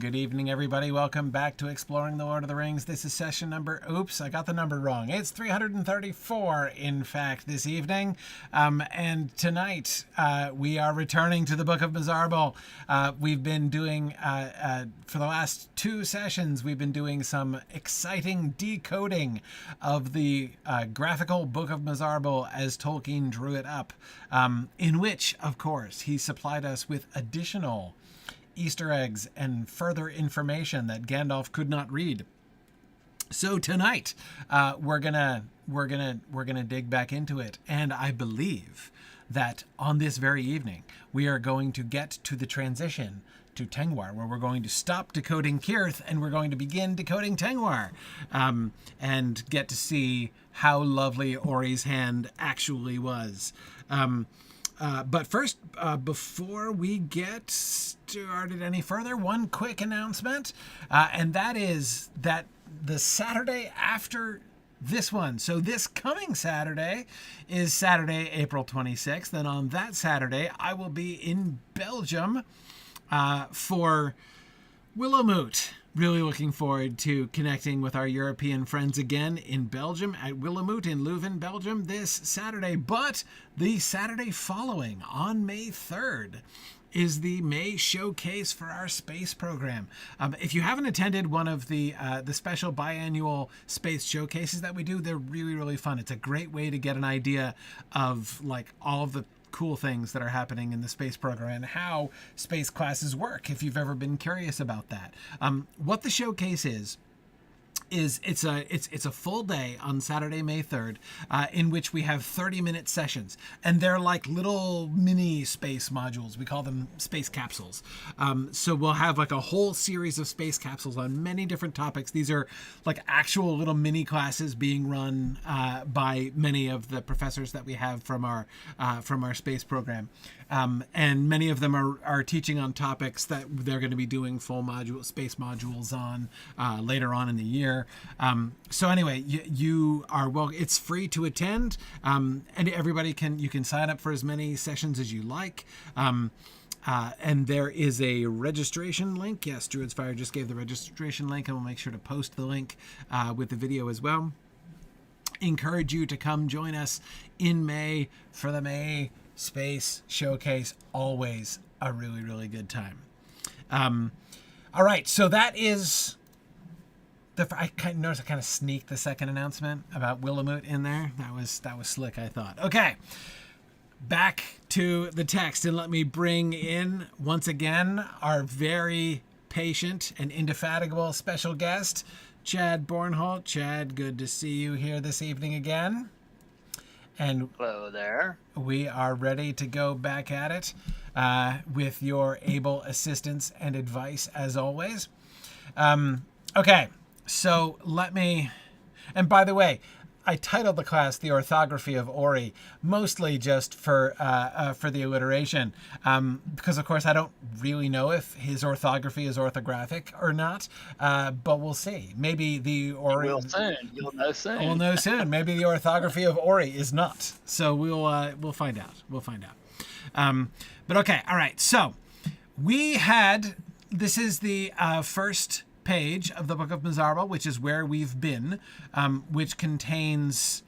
Good evening, everybody. Welcome back to Exploring the Lord of the Rings. This is session number, oops, I got the number wrong. It's 334, in fact, this evening. And tonight, we are returning to the Book of Mazarbul. We've been doing, for the last two sessions, we've been doing some exciting decoding of the graphical Book of Mazarbul as Tolkien drew it up, in which, of course, he supplied us with additional Easter eggs and further information that Gandalf could not read. So tonight, we're gonna dig back into it, and I believe that on this very evening we are going to get to the transition to Tengwar, where we're going to stop decoding Kirth and we're going to begin decoding Tengwar, and get to see how lovely Ori's hand actually was. But first, before we get started any further, one quick announcement, and that is that the Saturday after this one, so this coming Saturday is Saturday, April 26th, and on that Saturday, I will be in Belgium for Willowmoot. Really looking forward to connecting with our European friends again in Belgium at Willowmoot in Leuven, Belgium this Saturday. But the Saturday following, on May 3rd, is the May showcase for our space program. If you haven't attended one of the special biannual space showcases that we do, they're really, really fun. It's a great way to get an idea of like all of the cool things that are happening in the space program and how space classes work, if you've ever been curious about that. What the showcase is it's a full day on Saturday, May 3rd, in which we have 30-minute sessions, and they're like little mini space modules. We call them space capsules. So we'll have like a whole series of space capsules on many different topics. These are like actual little mini classes being run by many of the professors that we have from our space program. And many of them are teaching on topics that they're going to be doing full space modules on later on in the year. So anyway, you are it's free to attend, and everybody you can sign up for as many sessions as you like. And there is a registration link. Yes, Druid's Fire just gave the registration link, and we'll make sure to post the link with the video as well. Encourage you to come join us in May for the May Space Showcase. Always a really, really good time. All right, so that is I noticed I kind of sneaked the second announcement about Willowmoot in there. That was slick, I thought. Okay, back to the text, and let me bring in once again our very patient and indefatigable special guest, Chad Bornholdt. Chad, good to see you here this evening again. And hello there. We are ready to go back at it with your able assistance and advice as always. Okay, so and by the way, I titled the class The Orthography of Ori, mostly just for the alliteration, because of course I don't really know if his orthography is orthographic or not, but we'll see. Maybe the Ori... You'll know soon. We'll know soon. Maybe the orthography of Ori is not. So we'll find out. We'll find out. But okay, all right. So this is the first page of the Book of Mazarbul, which is where we've been, which contains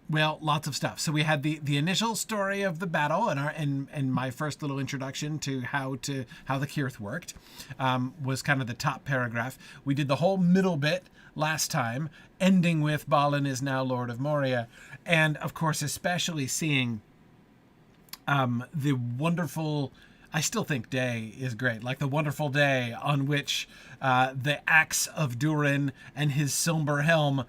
lots of stuff. So we had the initial story of the battle and my first little introduction to how the Kirth worked, was kind of the top paragraph. We did the whole middle bit last time, ending with Balin is now Lord of Moria, and of course especially seeing the wonderful, I still think day is great, like the wonderful day on which the axe of Durin and his somber helm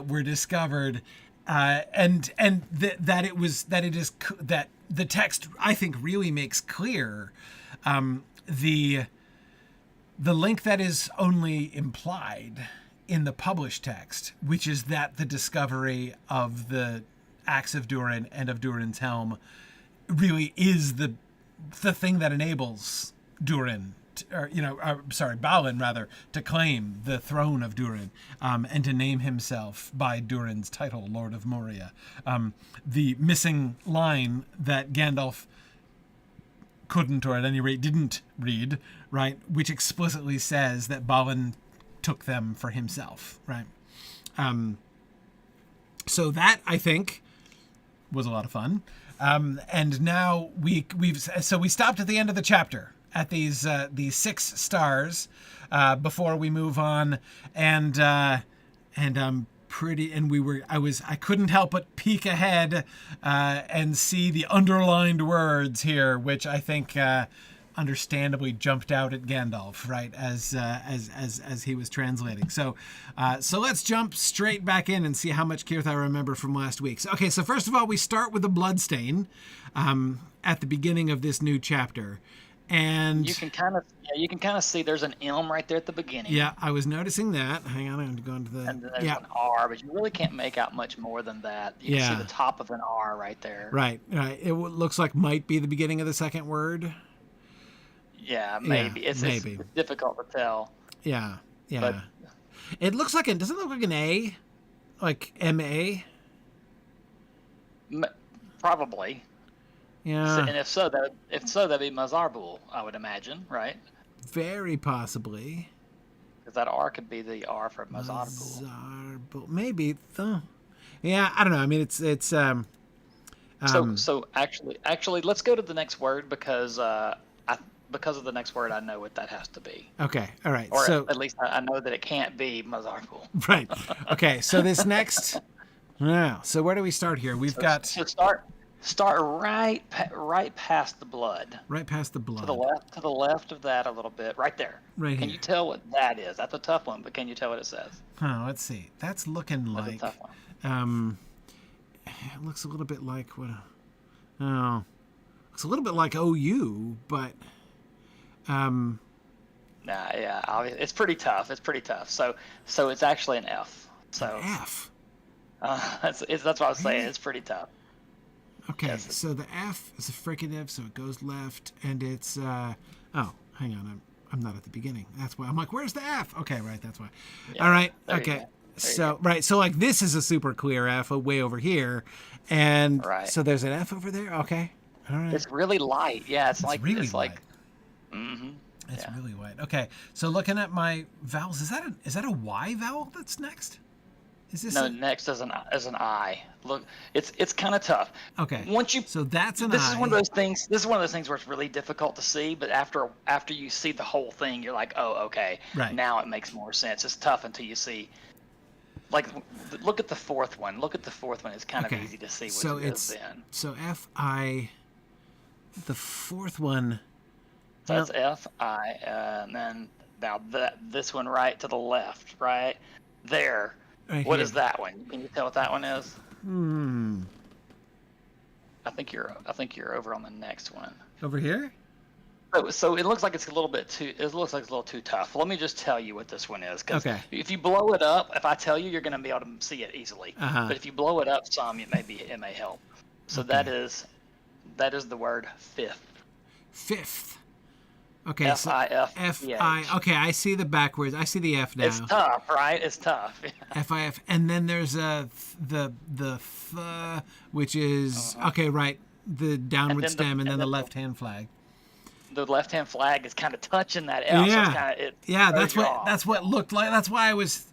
were discovered, and that the text, I think, really makes clear the link that is only implied in the published text, which is that the discovery of the axe of Durin and of Durin's helm really is the thing that enables Balin rather, to claim the throne of Durin, and to name himself by Durin's title, Lord of Moria. The missing line that Gandalf couldn't, or at any rate didn't read, right, which explicitly says that Balin took them for himself, right? So that, I think, was a lot of fun. And now we stopped at the end of the chapter at these 6 stars before we move on, and I couldn't help but peek ahead and see the underlined words here, which I think understandably jumped out at Gandalf, right, as he was translating. So let's jump straight back in and see how much Kirth I remember from last week. So first of all, we start with the bloodstain at the beginning of this new chapter. And you can kind of see there's an M right there at the beginning. Yeah, I was noticing that. Hang on, I'm going to go into the... And then there's an R, but you really can't make out much more than that. You can see the top of an R right there. Right. It looks like might be the beginning of the second word. Yeah, maybe. It's difficult to tell. Yeah. But it looks like doesn't it look like an A? Like M-A? Probably. Yeah. And if so, that'd be Mazarbul, I would imagine, right? Very possibly. Because that R could be the R for Mazarbul. Mazarbul. Maybe. Yeah, I don't know. I mean, it's So actually, let's go to the next word because of the next word, I know what that has to be. Okay. All right. Or so at least I know that it can't be Mazarbul. Right. Okay. So this next. Yeah. So where do we start here? We've got. So start right past the blood. Right past the blood. To the left of that a little bit. Right there. Right here. Can you tell what that is? That's a tough one, but can you tell what it says? Let's see. That's looking like. That's a tough one. It looks a little bit like what? Looks a little bit like OU, but. It's pretty tough. So it's actually an F. So an F. That's what I was saying. It's pretty tough. Okay, yes. So the F is a fricative, so it goes left, and it's hang on, I'm not at the beginning. That's why I'm like, where's the F? Okay, right, that's why. Yeah, all right, okay. So like this is a super clear F way over here, and so there's an F over there. Okay, all right. It's really light. Yeah, it's really light. Mm-hmm. It's really light. Okay, so looking at my vowels, is that a Y vowel that's next? Is this next is an I. Look, it's kind of tough. Okay. So that's an I. This is one of those things. This is one of those things where it's really difficult to see, but after you see the whole thing, you're like, oh, okay. Right. Now it makes more sense. It's tough until you see. Like, look at the fourth one. It's kind of easy to see what it is then. So F-I, the fourth one. So that's F-I, and then now this one right to the left, right there. Right what here. is that one? Can you tell what that one is? I think you're over on the next one. Over here? So it looks like it's a little too tough. Let me just tell you what this one is. Okay. If you blow it up, if I tell you, you're going to be able to see it easily. But if you blow it up some, it may help. So that is the word fifth. Fifth. Okay. F-I-F. F-I. Okay, I see the backwards. I see the F now. It's tough, right? It's tough. F-I-F. And then there's the which is okay, right? The downward stem, and then the left-hand flag. The left-hand flag is kind of touching that L. Yeah. So that's what looked like. That's why I was.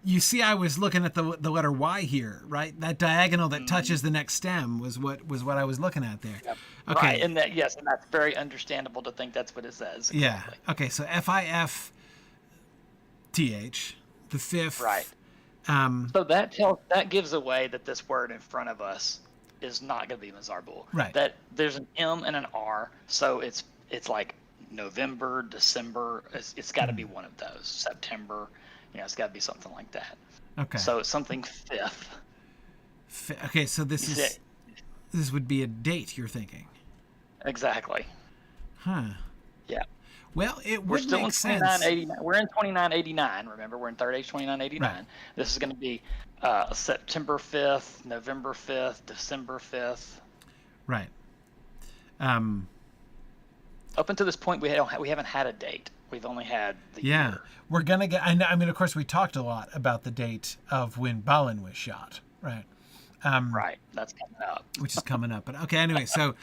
You see, I was looking at the letter Y here, right? That diagonal that touches the next stem was what I was looking at there. Yep. Okay. Right, and that's very understandable to think that's what it says. Exactly. Yeah. Okay. So F-I-F-T-H, the fifth. Right. So that gives away that this word in front of us is not going to be Mazarbul. Right. That there's an M and an R, so it's like November, December. It's got to be one of those. September. It's got to be something like that. Okay. So it's something fifth. Okay, so this would be a date, you're thinking. Exactly. Huh. Yeah. Well, it We're would still make in sense. 2989. We're in 2989. Remember, we're in Third Age 2989. Right. This is going to be September 5th, November 5th, December 5th. Right. Up until this point, we haven't had a date. We've only had the year. We're gonna get. I mean, of course, we talked a lot about the date of when Balin was shot, right? Right. That's coming up. Which is coming up. But okay, anyway, so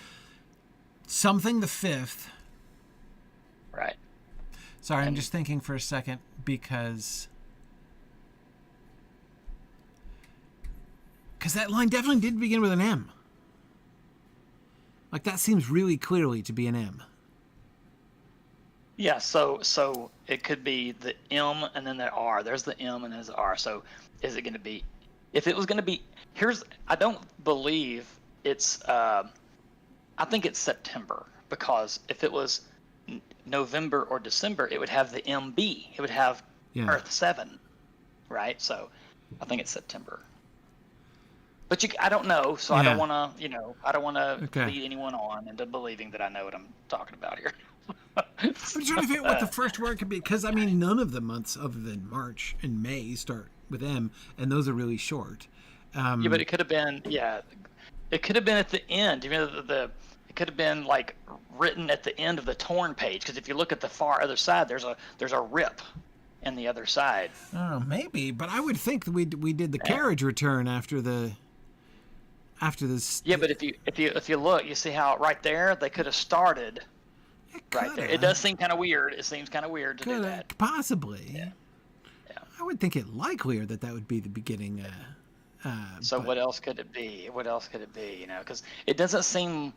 something the 5th. Right. Sorry, I'm just thinking for a second because that line definitely did begin with an M. Like, that seems really clearly to be an M. Yeah, so it could be the M and then the R. There's the M and there's the R. So is it going to be, if it was going to be, I don't believe it's, I think it's September, because if it was November or December, it would have the MB. It would have Earth 7, right? So I think it's September. But I don't know, so I don't want to, I don't want to lead anyone on into believing that I know what I'm talking about here. I'm trying to figure out what the first word could be, because, I mean, none of the months other than March and May start with M, and those are really short. Yeah, but it could have been, it could have been at the end. You know, it could have been, like, written at the end of the torn page, because if you look at the far other side, there's a rip in the other side. Oh, maybe, but I would think that we did the carriage return after this. Yeah, but if you look, you see how right there they could have started right there. It does seem kind of weird. It seems kind of weird to do that. Possibly. Yeah. I would think it likelier that would be the beginning. So what else could it be? What else could it be? You know, because it doesn't seem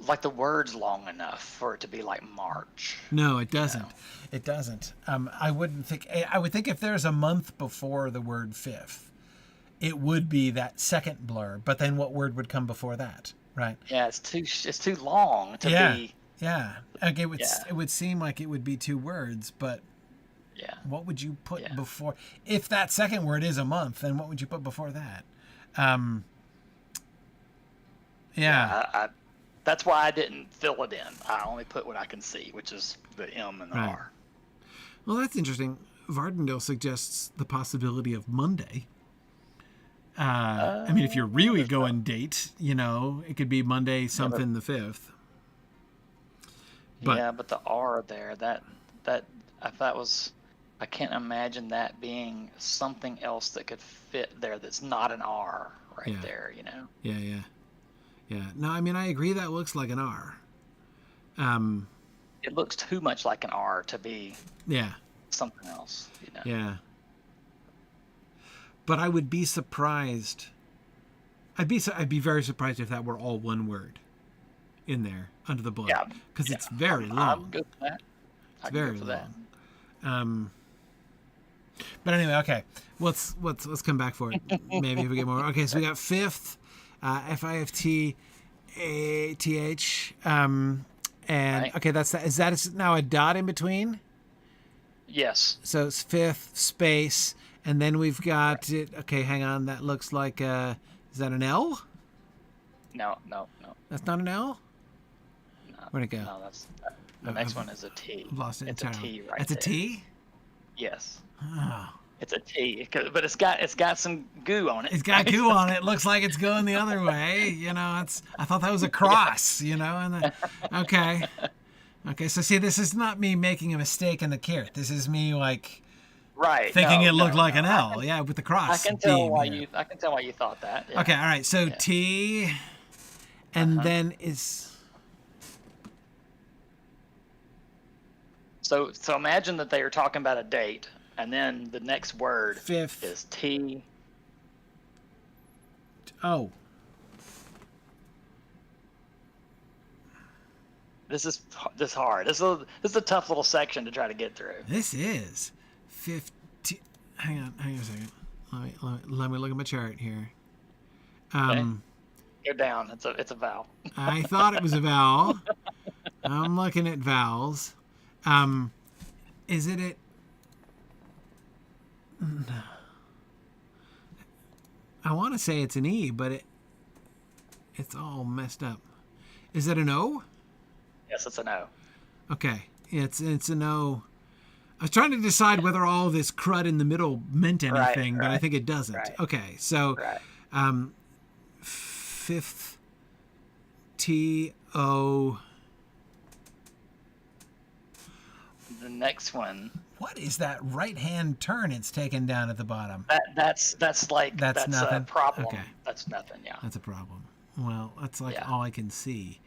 like the word's long enough for it to be like March. No, it doesn't. It doesn't. I wouldn't think. I would think if there's a month before the word 5th, it would be that second blur. But then what word would come before that? Right. Yeah, it's too long to be. Yeah. Okay, it would seem like it would be 2 words, but what would you put before? If that second word is a month, then what would you put before that? That's why I didn't fill it in. I only put what I can see, which is the M and the R. Well, that's interesting. Vardendale suggests the possibility of Monday. I mean, if you're really going date, it could be Monday something the 5th. But the R there, that I can't imagine that being something else that could fit there that's not an R there, Yeah. No, I mean, I agree that looks like an R. It looks too much like an R to be something else, Yeah. But I would be surprised. I'd be very surprised if that were all one word in there under the blood. Because it's very long. I'm good for that. It's very long. But anyway, okay. Let's come back for it. Maybe if we get more. Okay, so we got 5th, FIFT, ATH, and okay, is that now a dot in between? Yes. So it's 5th space, and then we've got it. Okay, hang on. That looks like is that an L? No. That's not an L. No. Where'd it go? No, the next one is a T. Lost it entirely. It's a T right That's there. a T? Yes. Oh. It's a T, but it's got some goo on it. It's got goo on it. Looks like it's going the other way. I thought that was a cross. Okay. So see, this is not me making a mistake in the Kirth. This is me thinking it looked like an L. With the cross. I can tell why you thought that. Yeah. Okay. All right. So T, and then is. So imagine that they are talking about a date, and then the next word 5th is T. Oh. This is hard. This is a tough little section to try to get through. This is 50. Hang on a second. Let me look at my chart here. Go down. It's a vowel. I thought it was a vowel. I'm looking at vowels. Is it at? No. I want to say it's an E, but it's all messed up. Is it an O? Yes, it's an O. Okay, it's an O. I was trying to decide whether all this crud in the middle meant anything, but I think it doesn't. Right. Okay, so 5th T-O. The next one. What is that right-hand turn it's taken down at the bottom? That's nothing. A problem. Okay. That's nothing. Yeah. That's a problem. Well, that's all I can see.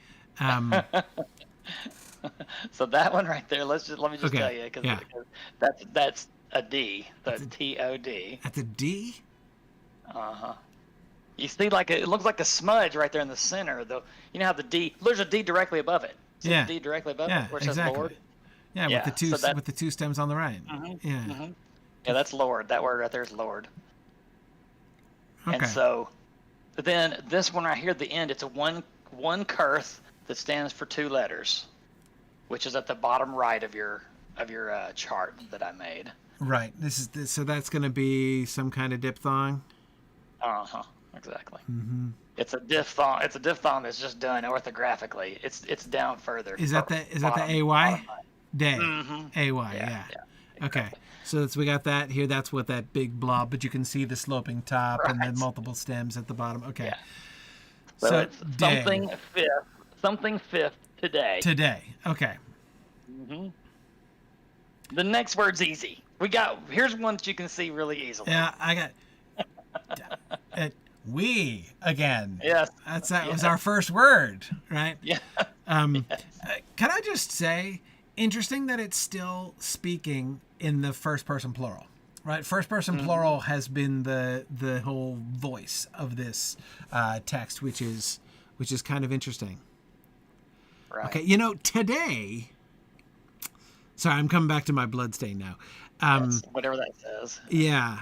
So that one right there, let me just Okay, tell you, because yeah. that's a D. So it's TOD. At the D? Uh-huh. You see, it looks like a smudge right there in the center, though. You know how the D, there's a D directly above it. See Yeah. the D directly above Yeah, it, where it says exactly. Lord? Yeah, Yeah, with the two stems on the right. Yeah. Yeah, that's Lord. That word right there is Lord. Okay. And so then this one right here at the end, it's a one Kirth that stands for 2 letters, which is at the bottom right of your chart that I made. Right. So that's going to be some kind of diphthong. Exactly. It's a diphthong. It's a diphthong that's just done orthographically. It's down further. Is that the AY? Day. AY. Yeah. Exactly. Okay. So we got that here. That's what that big blob, but you can see the sloping top and then multiple stems at the bottom. Okay. Yeah. So it's something fifth today. Today. Okay. The next word's easy. Here's one that you can see really easily. Yeah, I got we again. Yes. That was our first word, right? Yeah. Can I just say, interesting that it's still speaking in the first person plural, right? First person plural has been the whole voice of this text, which is kind of interesting. Right. Okay, today. Sorry, I'm coming back to my bloodstain now. Yes, whatever that says. Yeah.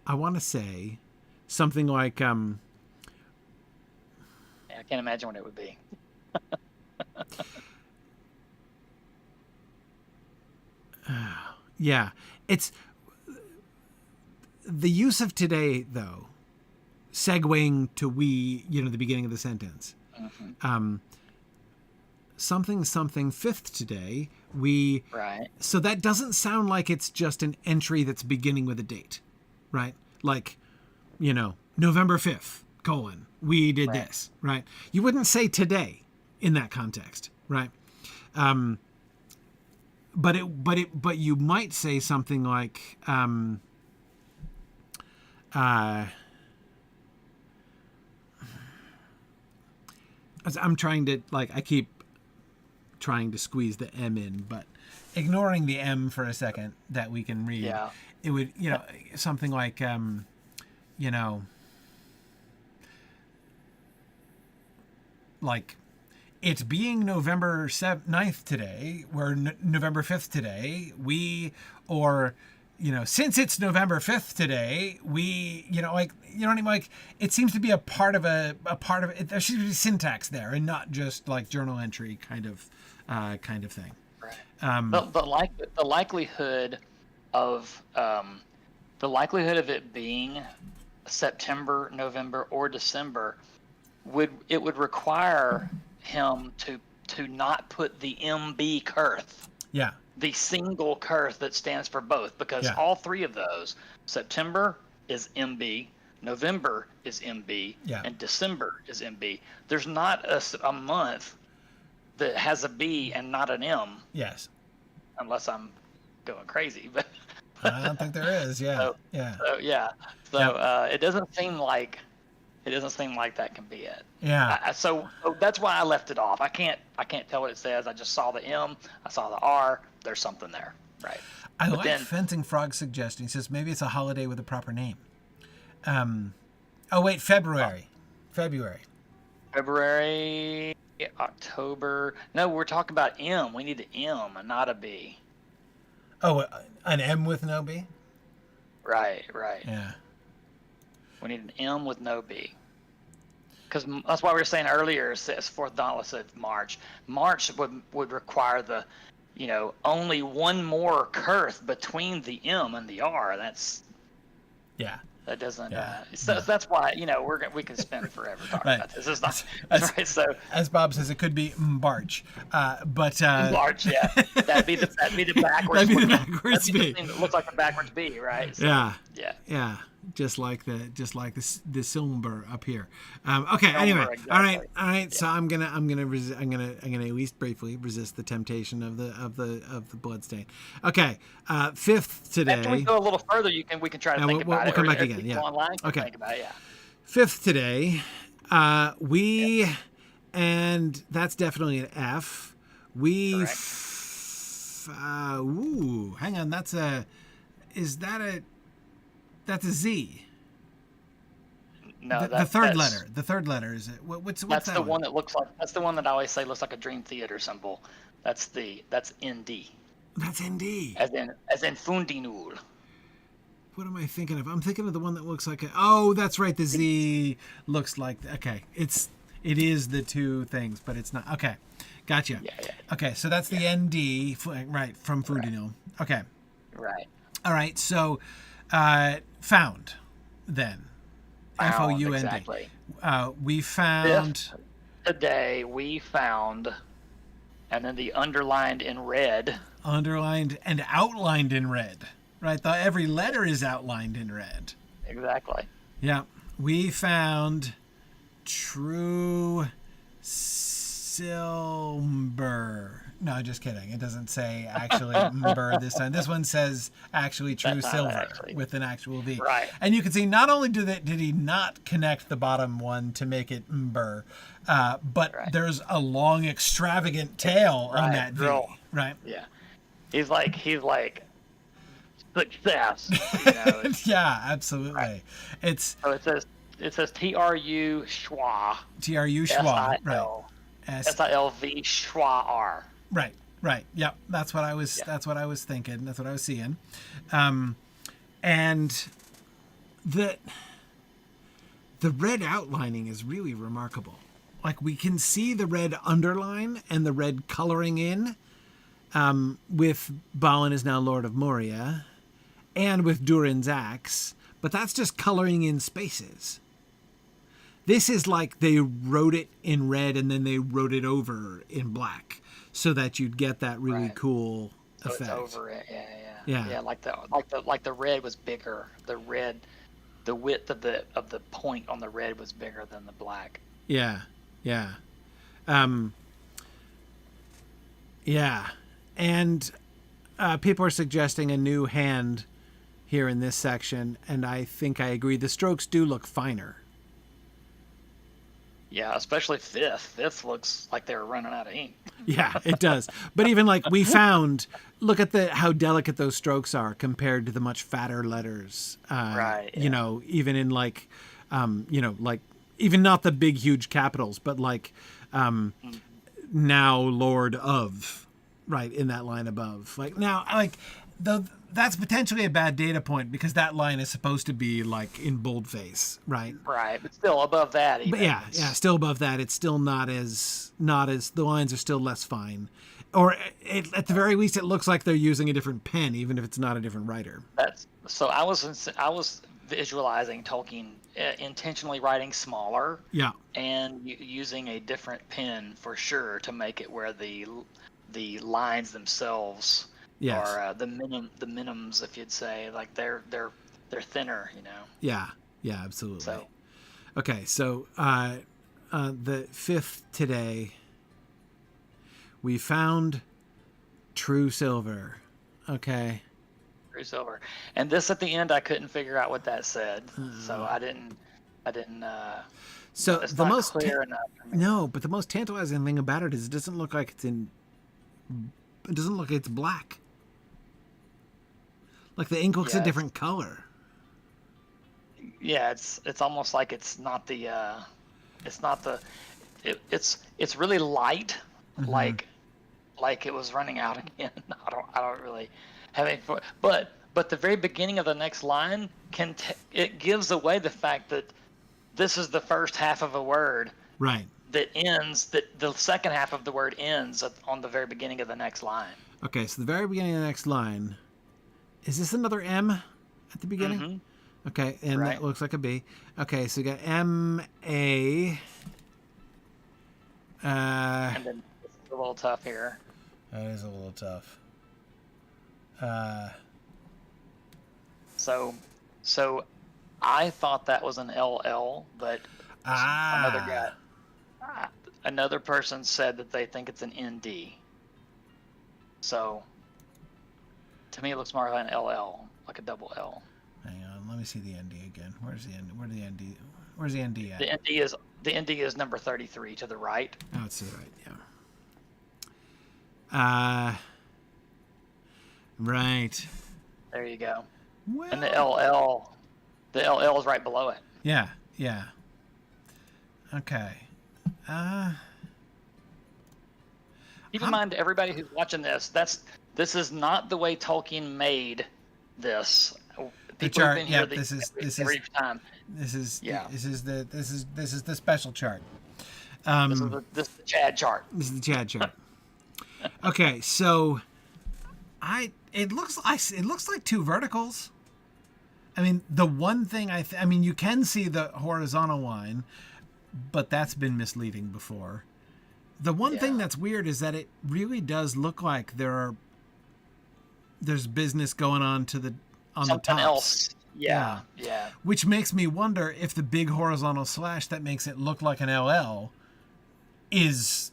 I want to say something like I can't imagine what it would be. Yeah, it's the use of today, though, segueing to we, the beginning of the sentence. Something fifth today, we. Right. So that doesn't sound like it's just an entry that's beginning with a date, right? Like, November 5th, we did this, right? You wouldn't say today in that context, right? But you might say something like, I'm trying to, I keep trying to squeeze the M in, but ignoring the M for a second that we can read, it would, something like, like, it's being November 9th today, we're November 5th today, since it's November 5th today, we, what I mean? Like, it seems to be a part of it. There should be syntax there and not just like journal entry kind of thing. Right. The likelihood of it being September, November, or December would require him to not put the MB Kirth. Yeah. The single Kirth that stands for both, because all three of those, September is MB, November is MB, and December is MB. There's not a month that has a B and not an M. Yes. Unless I'm going crazy, but I don't think there is. Yeah. So it doesn't seem like that can be it. Yeah. So that's why I left it off. I can't tell what it says. I just saw the M. I saw the R. There's something there, right? I like Fencing Frog's suggestion. He says maybe it's a holiday with a proper name. February. February, October. No, we're talking about M. We need an M, not a B. Oh, an M with no B? Right. Yeah. We need an M with no B. Because that's why we were saying earlier, it says fourth dauntless said March. March would require the, only one more Kirth between the M and the R. That doesn't. So that's why we can spend forever talking about this. It's not right. So as Bob says, it could be March, but March. Yeah, that'd be the backwards. That'd be the backwards B. It looks like the backwards B, right? So, yeah. Yeah. Yeah, just like the silver up here. Okay. Silver, Anyway, exactly. all right. Yeah. So I'm gonna at least briefly resist the temptation of the bloodstain. Okay. Fifth After we today. go a little further, we can try to think about We'll it, come back or again. people Yeah. online can Okay. think about it. Yeah. Fifth today. We and that's definitely an F. We. Correct. Hang on. That's a Z. No, The third that's letter. The third letter is it? What's that's that the one? one that looks like, that's the one that I always say looks like a Dream Theater symbol. That's ND, That's ND. as in Fundinul. What am I thinking of? I'm thinking of the one that looks like a. Oh, that's right. The Z looks like. Okay, it is the two things, but it's not. Okay, gotcha. Yeah. Okay, so that's the ND, right, from Fundinul. Okay. Right. All right. So, found then. Found, FOUND. exactly. We found. Fifth today we found, and then the underlined in red. Underlined and outlined in red. Right? Every letter is outlined in red. Exactly. Yeah. We found true silver. No, just kidding. It doesn't say actually mber this time. This one says actually true That's not silver actually. with an actual V. Right. And you can see not only did he not connect the bottom one to make it mber, but Right. there's a long extravagant tail on Right, that V. real. Right. Yeah. He's like success. You know? Yeah, absolutely. Right. It's So it says TRU schwa. TRU schwa. Right. SILV schwa R. Right. Yep. That's what I was. Yeah. That's what I was thinking. That's what I was seeing. And the red outlining is really remarkable. Like we can see the red underline and the red coloring in with Balin is now Lord of Moria, and with Durin's axe, but that's just coloring in spaces. This is like they wrote it in red and then they wrote it over in black so that you'd get that really Right. cool So effect. it's over it. Yeah. Yeah. Like the red was bigger. The width of the point on the red was bigger than the black. Yeah. And people are suggesting a new hand here in this section, and I think I agree. The strokes do look finer. Yeah, especially fifth. Fifth looks like they were running out of ink. Yeah, it does. But even like we found, look at how delicate those strokes are compared to the much fatter letters. Right. You know, even in like, like even not the big, huge capitals, but like now Lord of, right, in that line above. Like now, like that's potentially a bad data point because that line is supposed to be like in boldface, right? Right, but still above that. Even. But yeah, still above that. It's still not as the lines are still less fine, or at the very least, it looks like they're using a different pen, even if it's not a different writer. So I was visualizing Tolkien intentionally writing smaller. Yeah. And using a different pen for sure to make it where the lines themselves. Yes. Or the minims, if you'd say, like they're thinner, you know. Yeah, absolutely. So, okay, so the fifth today, we found true silver. Okay. true silver, and this at the end, I couldn't figure out what that said, so I didn't. So it's the not most clear enough for me. no, but the most tantalizing thing about it is it doesn't look like it's black. Like the ink looks a different color. Yeah, it's almost like it's really light, like it was running out again. I don't really have any, but the very beginning of the next line it gives away the fact that this is the first half of a word. Right. That the second half of the word ends on the very beginning of the next line. Okay, so the very beginning of the next line. Is this another M at the beginning? Mm-hmm. Okay, and that looks like a B. Okay, so we got M-A. And then it's a little tough here. That is a little tough. So So I thought that was an LL, but another guy, another person said that they think it's an ND. So to me, it looks more like an LL, like a double L. Hang on, let me see the ND again. Where's the ND? Where's the ND? Where's the ND at? The ND is number 33 to the right. Oh, it's to the right. Yeah. Right. There you go. Well, And the LL is right below it. Yeah. Yeah. Okay. Keep in mind, everybody who's watching this, this is not the way Tolkien made this. The People have chart. been Yeah. here This is time. This is Yeah. This is the special chart. This is the Chad chart. This is the Chad chart. Okay, so it looks like two verticals. I mean, the one thing I mean, you can see the horizontal line, but that's been misleading before. The one thing that's weird is that it really does look like there's business going on Something the tops. else. Yeah. Which makes me wonder if the big horizontal slash that makes it look like an LL is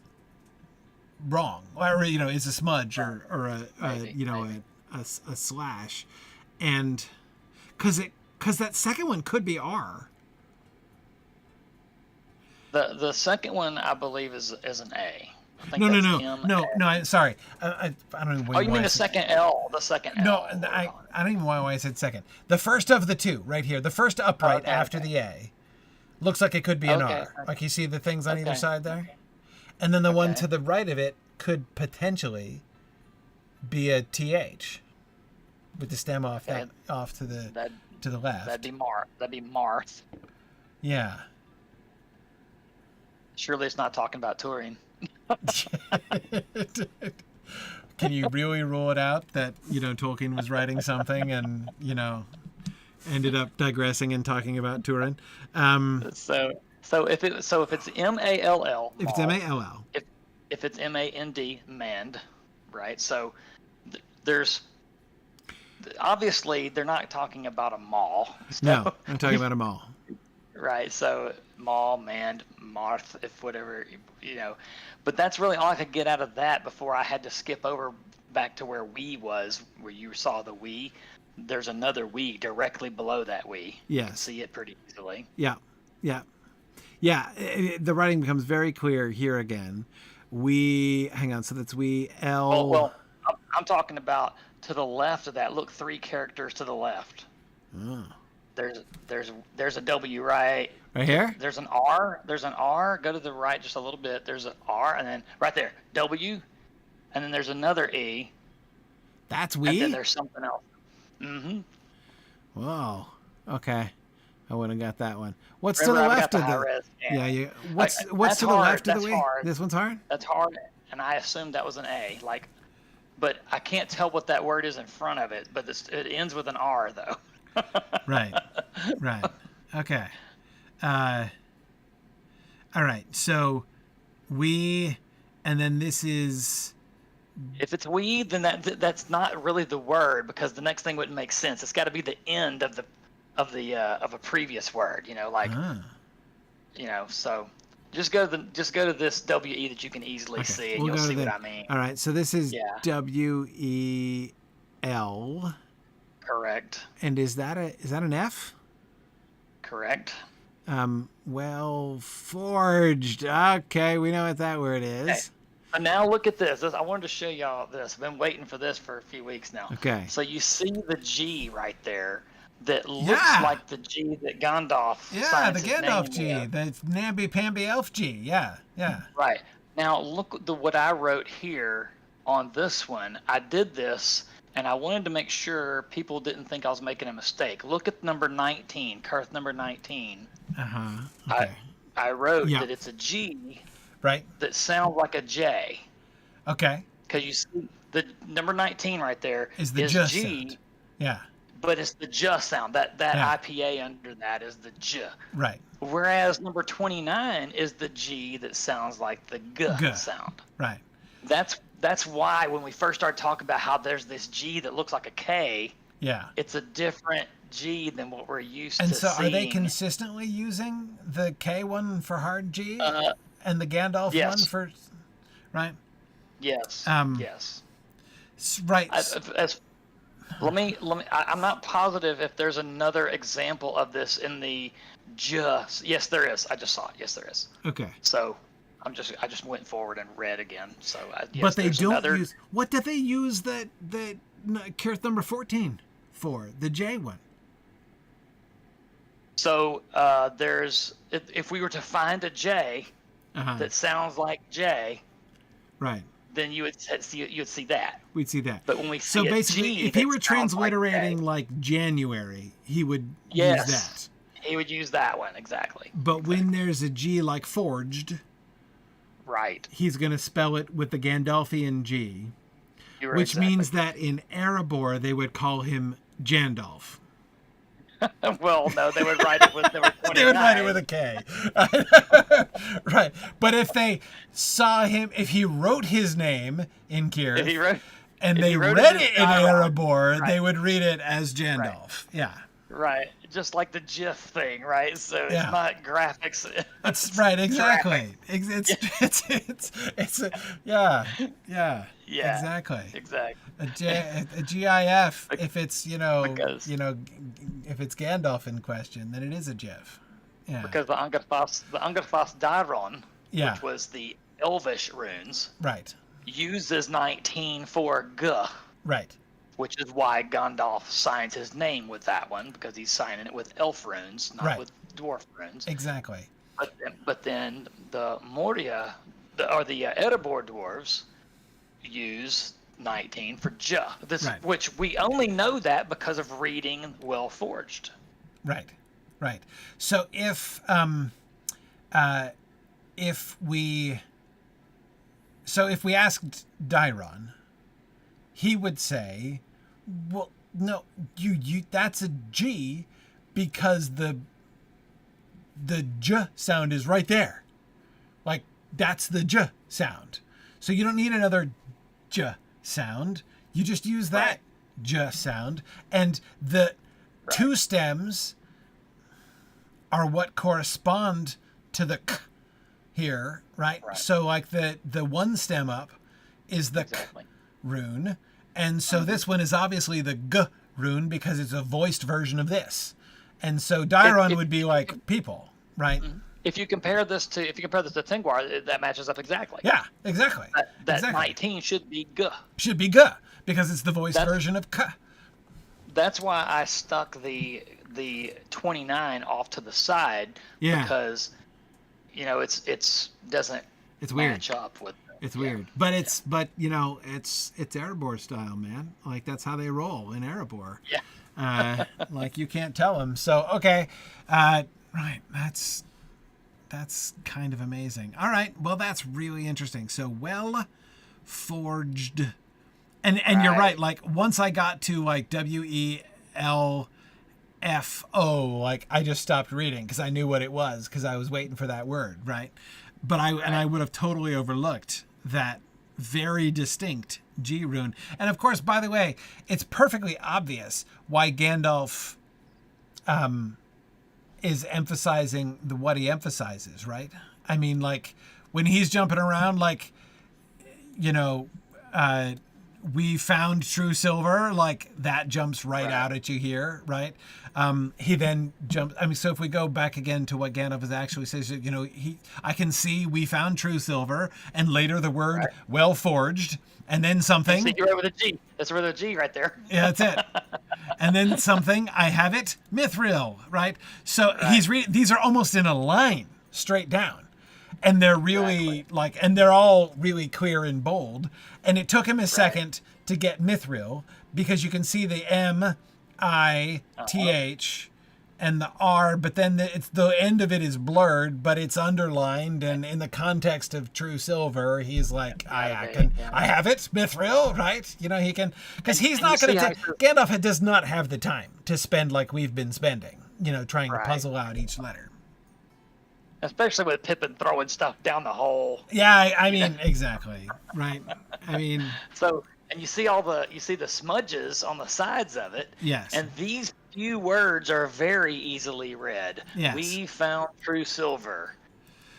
wrong, or is a smudge or a slash, and because that second one could be R. The second one, I believe, is an A. I think No. I'm sorry. I don't know. Oh, you mean the second L? The second L. No, I don't even know why I said second. The first of the two, right here. The first upright after the A looks like it could be an R. Like you see the things on either side there? And then the one to the right of it could potentially be a TH with the stem off to the left. That'd be Marth. Yeah. Surely it's not talking about touring. Can you really rule it out that Tolkien was writing something and ended up digressing and talking about Turin? So if it's M-A-L-L, if it's M-A-L-L, if it's M-A-N-D, mand, right? So there's obviously they're not talking about a mall. So, no, I'm talking about a mall. Right. So mall, mand, marth, if whatever, but that's really all I could get out of that before I had to skip over back to where we was, where you saw the we. There's another we directly below that we. Yes. You can see it pretty easily. Yeah. The writing becomes very clear here again. Hang on. So that's we L. Well, I'm talking about to the left of that. Look, 3 characters to the left. Oh. There's a W right here. There's an R. Go to the right just a little bit. There's an R, and then right there W, and then there's another E. That's we. And then there's something else. Mm-hmm. Whoa. Okay. I wouldn't have got that one. What's to the left of the? Yeah. What's to the left of the we? This one's hard. That's hard, and I assumed that was an A. But I can't tell what that word is in front of it. But it ends with an R though. Right. Okay. All right. So we, and then this is. If it's we, then that's not really the word, because the next thing wouldn't make sense. It's got to be the end of a previous word. So just go to this WE that you can easily see, and you'll see what I mean. All right. So this is WEL. Correct. And is that an F? Correct. Well forged. Okay, we know what that word is. Okay. And now look at this. I wanted to show y'all this. I've been waiting for this for a few weeks now. Okay. So you see the G right there that looks like the G that Gandalf signs the his Gandalf name G. The namby-pamby elf G. Yeah. Right. Now look at what I wrote here on this one. I did this, and I wanted to make sure people didn't think I was making a mistake. Look at number 19, Kirth number 19. Okay. I wrote that it's a G. Right. That sounds like a J. Okay. Because you see the number 19 right there is the G. Sound. Yeah. But it's the J sound. That IPA under that is the J. Right. Whereas number 29 is the G that sounds like the G sound. Right. That's why when we first started talking about how there's this G that looks like a K. Yeah. It's a different G than what we're used And to so seeing. are they consistently using the K one for hard G Uh, and the Gandalf one yes, for, right? yes, Um, yes. right. I'm not positive if there's another example of this in the just. Yes, there is. I just saw it. Yes, there is. Okay. So I just went forward and read again. So yes, But they there's don't another. use, what do they use that Kirth number 14 for? The J one. So there's if we were to find a J that sounds like J, Right. then you'd see that. We'd see that. But when we So see basically, a G if he were that sounds transliterating like January, he would J, yes, use that. he would use that one exactly. But when there's a G like forged, Right. he's going to spell it with the Gandalfian G, which exactly. means that in Erebor they would call him Jandalf. Well, no, they would write it with number 29. They would write it with a K. Right. But if they saw him, if he wrote his name in Kirth, If he wrote, and if they he wrote read as it in Dwarf, Erebor, right, they would read it as Jandalf. Yeah. right, just like the GIF thing, right? So it's Yeah. not graphics. That's right, exactly. graphic. Yeah, Yeah, exactly. exactly. A GIF, if it's Because- if it's Gandalf in question, then it is a GIF. Yeah, Because the Angerfas Dairon, yeah, which was the Elvish runes, right, uses 19 for G, right, which is why Gandalf signs his name with that one, because he's signing it with elf runes, not Right. with dwarf runes. exactly. But then the Moria, the Erebor dwarves use 19 for J. Right. Which we only know that because of reading Well Forged. Right, right. So if we asked Dairon, he would say, "Well, no, you that's a G, because the J sound is right there. Like that's the J sound. So you don't need another J sound. You just use that Right. J sound, and the two stems are what correspond to the K here, right? Right. So like the one stem up is the Exactly. K rune, and so this one is obviously the G rune because it's a voiced version of this. And so Dairon If- would be like people, right? If you compare this to Tengwar, that matches up exactly. Yeah, exactly. That exactly. 19 should be G. Should be G because it's the voiced version of K. That's why I stuck the 29 off to the side. Yeah. Because it's doesn't It's weird. match up with. It's weird, but it's Erebor style, man. Like that's how they roll in Erebor. Yeah. Like you can't tell them. So okay, right. That's kind of amazing. All right, well that's really interesting. So well forged, and you're right. Like once I got to like WELFO, like I just stopped reading because I knew what it was because I was waiting for that word, right? But I would have totally overlooked that very distinct G rune. And of course, by the way, it's perfectly obvious why Gandalf is emphasizing what he emphasizes, right? I mean, like when he's jumping around, like, we found true silver, like that jumps right out at you here, right? He then jumps. I mean, so if we go back again to what Gandalf is actually says, I can see we found true silver, and later the word well forged, and then something. See, you're right with a G. That's where the G right there. Yeah, that's it. And then something. I have it. Mithril, right? So he's reading. These are almost in a line, straight down, and they're really and they're all really clear and bold. And it took him a second to get Mithril because you can see the MITH and the R, but then the end of it is blurred, but it's underlined. And in the context of true silver, he's like, I have it, Mithril, right? He can, because he's not going to Gandalf does not have the time to spend like we've been spending, trying to puzzle out each letter. Especially with Pippin throwing stuff down the hole. Yeah, I mean, exactly, right? I mean, So and you see the smudges on the sides of it. Yes. And these few words are very easily read. Yes. We found true silver,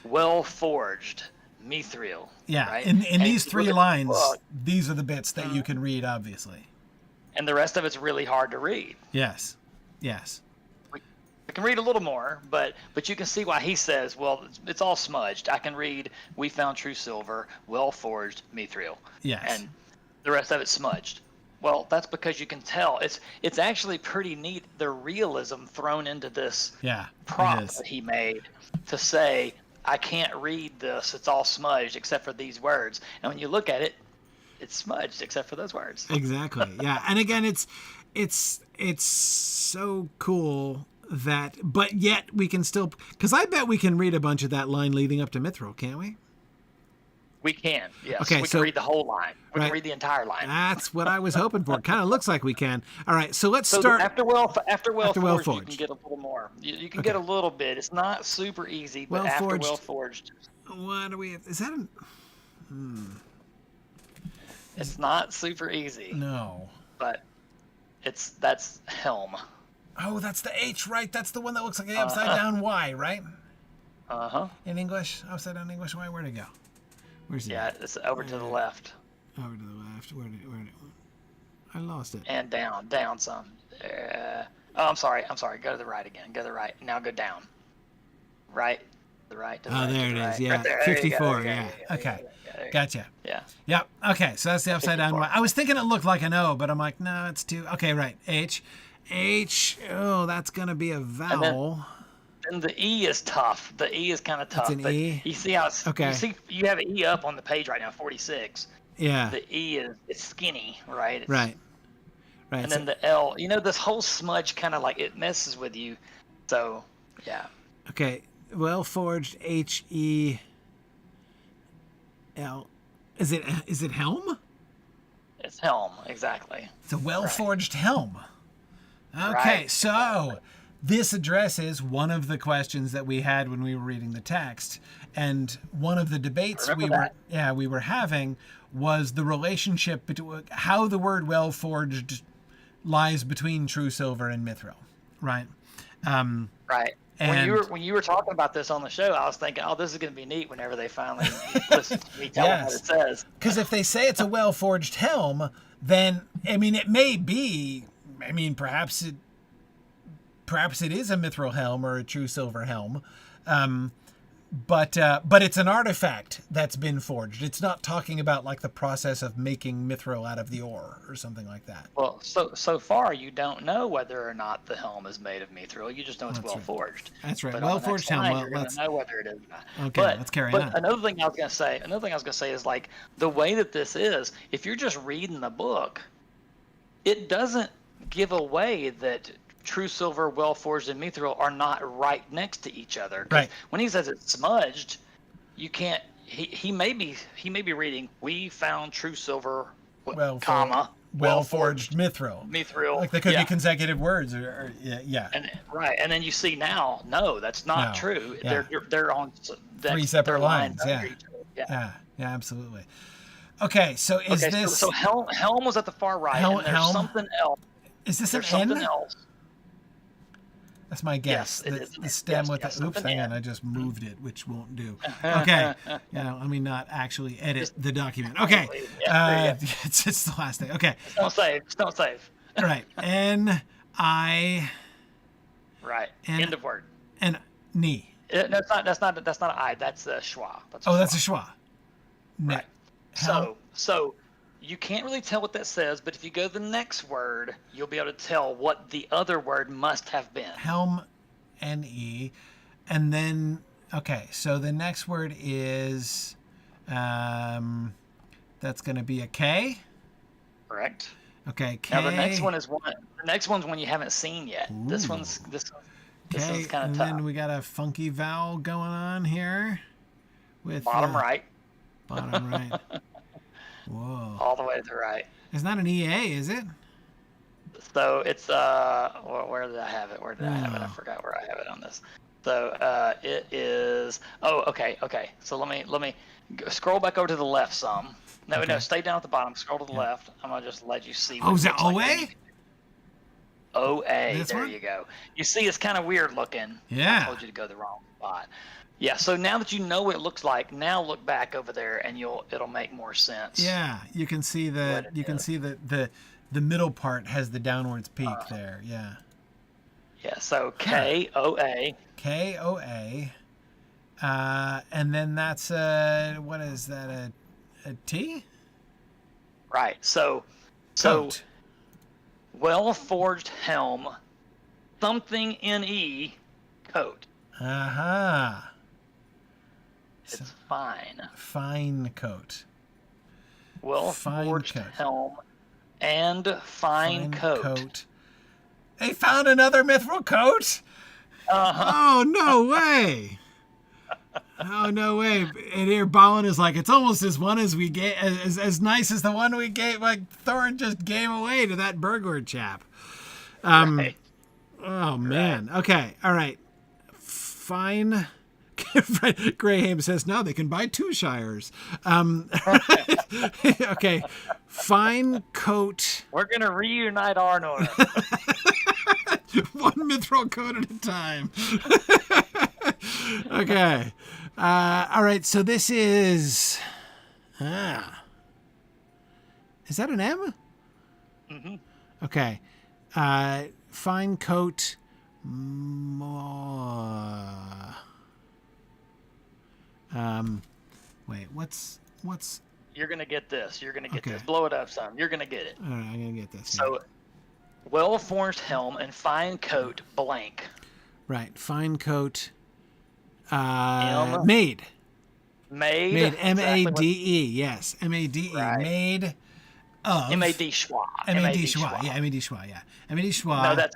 well forged, mithril. Yeah. Right? In And these if you 3 look at the lines, book, these are the bits that you can read, obviously. and the rest of it's really hard to read. Yes. Yes. I can read a little more, but you can see why he says, well, it's all smudged. I can read, we found true silver, well forged, mithril. Yes. And the rest of it's smudged. Well, that's because you can tell. It's actually pretty neat, the realism thrown into this prop that he made to say, I can't read this. It's all smudged except for these words. And when you look at it, it's smudged except for those words. Exactly. Yeah. And again, it's so cool that, but yet we can still, because I bet we can read a bunch of that line leading up to mithril, can't we? We can, yes. Okay, we can read the whole line. We can read the entire line. That's what I was hoping for. It kind of looks like we can. All right, so let's start. After well forged, you can get a little more. You can get a little bit. It's not super easy, but after well forged. What do we have? Is that It's not super easy. No. But that's helm. Oh, that's the H, right? That's the one that looks like an upside down Y, right? Uh-huh. In English, upside down English Y. Where'd it go? Where's it? Yeah, it's over to the left. Over to the left. Where did I lost it. And down some. Oh, I'm sorry. Go to the right again. Go to the right. Now go down. Right. The right. To the right, there it is. Right. Yeah. Right there. 54. There you go. Yeah. Okay. Gotcha. Yeah. Yep. Okay. So that's the upside 54. down Y. I was thinking it looked like an O, but I'm like, no, it's two. Okay. Right. H. Oh, that's gonna be a vowel. And the E is tough. The E is kind of tough. It's an E? You see how it's, Okay. you see you have an E up on the page right now, 46. Yeah. The E it's skinny, right? Right. And then the L, this whole smudge kind of like it messes with you. So, yeah. Okay. Well forged HEL. Is it helm? It's helm, exactly. It's a well forged helm. Okay, Right. so this addresses one of the questions that we had when we were reading the text, and one of the debates we were having was the relationship between how the word well forged lies between true silver and mithril, right? Right. When you were talking about this on the show, I was thinking, oh, this is going to be neat whenever they finally listen to me tell them what it says. Because if they say it's a well forged helm, then it may be. Perhaps it is a mithril helm or a true silver helm, but it's an artifact that's been forged. It's not talking about like the process of making mithril out of the ore or something like that. Well, so far you don't know whether or not the helm is made of mithril. You just know it's well forged. That's right. But Well forged helm. You're going to know whether it is or not. Okay, let's carry on. Another thing I was going to say is like the way that this is. If you're just reading the book, it doesn't give away that true silver, well forged, and mithril are not right next to each other. Right. When he says it's smudged, you can't. He may be reading. We found true silver, well forged mithril. Mithril. Like they could be consecutive words, or yeah. And then you see now, no, that's not true. Yeah. They're on three separate lines. Yeah, absolutely. Okay, so this? So helm was at the far right, and there's something else. Is this There's an N? something else. That's my guess. Yes, the stem with the oops, hang on, I just moved it, which won't do. Okay, let me not actually edit the document. Okay, it's the last thing. Okay. Just don't save. Right, N I. Right. End of word. And knee. No, that's not an I. That's a schwa. That's a schwa. Right. So you can't really tell what that says, but if you go to the next word, you'll be able to tell what the other word must have been. Helm, N-E. And then, okay, so the next word is, that's going to be a K? Correct. Okay, K. Now the next one's one you haven't seen yet. Ooh. This one's kind of tough. And then we got a funky vowel going on here. With bottom right. Bottom right. Whoa. All the way to the right. It's not an EA, is it? So it's where did I have it? I forgot where I have it on this. So it is. Oh, okay. So let me scroll back over to the left some. No, Okay. stay down at the bottom. Scroll to the left. I'm gonna just let you see. Oh, is that OA? Like OA. This There one? you go. You see, it's kind of weird looking. Yeah. I told you to go the wrong spot. Yeah. So now that you know what it looks like, now look back over there, and it'll make more sense. Yeah, you can see the the middle part has the downwards peak there. Yeah. Yeah. So KOA. KOA. And then that's what is that? A T? Right. So Coat. well forged helm, something NE coat. Uh-huh. It's fine. Fine coat. Well forged helm and fine coat. They found another mithril coat? Oh, no way. Oh, no way. And here Balin is like, it's almost as one as we gave, as nice as the one we gave, like Thorin just gave away to that burglar chap. Right. Oh, man. Right. Okay. All right. Fine. Graham says, now they can buy 2 shires. Okay. Fine coat. We're going to reunite Arnor. One mithril coat at a time. Okay. All right. So this is. Is that an M? Mm-hmm. Okay. Fine coat. Wait. What's? You're gonna get this. You're gonna get this. Blow it up, son. You're gonna get it. All right. I'm gonna get this. So, well forged helm and fine coat blank. Right. Fine coat. M. Made. Made. M-A-D-E. Yes. M-A-D-E. Right. Made of. M-A-D schwa. M-A-D schwa. Yeah. M-A-D schwa. Yeah. M-A-D schwa. No,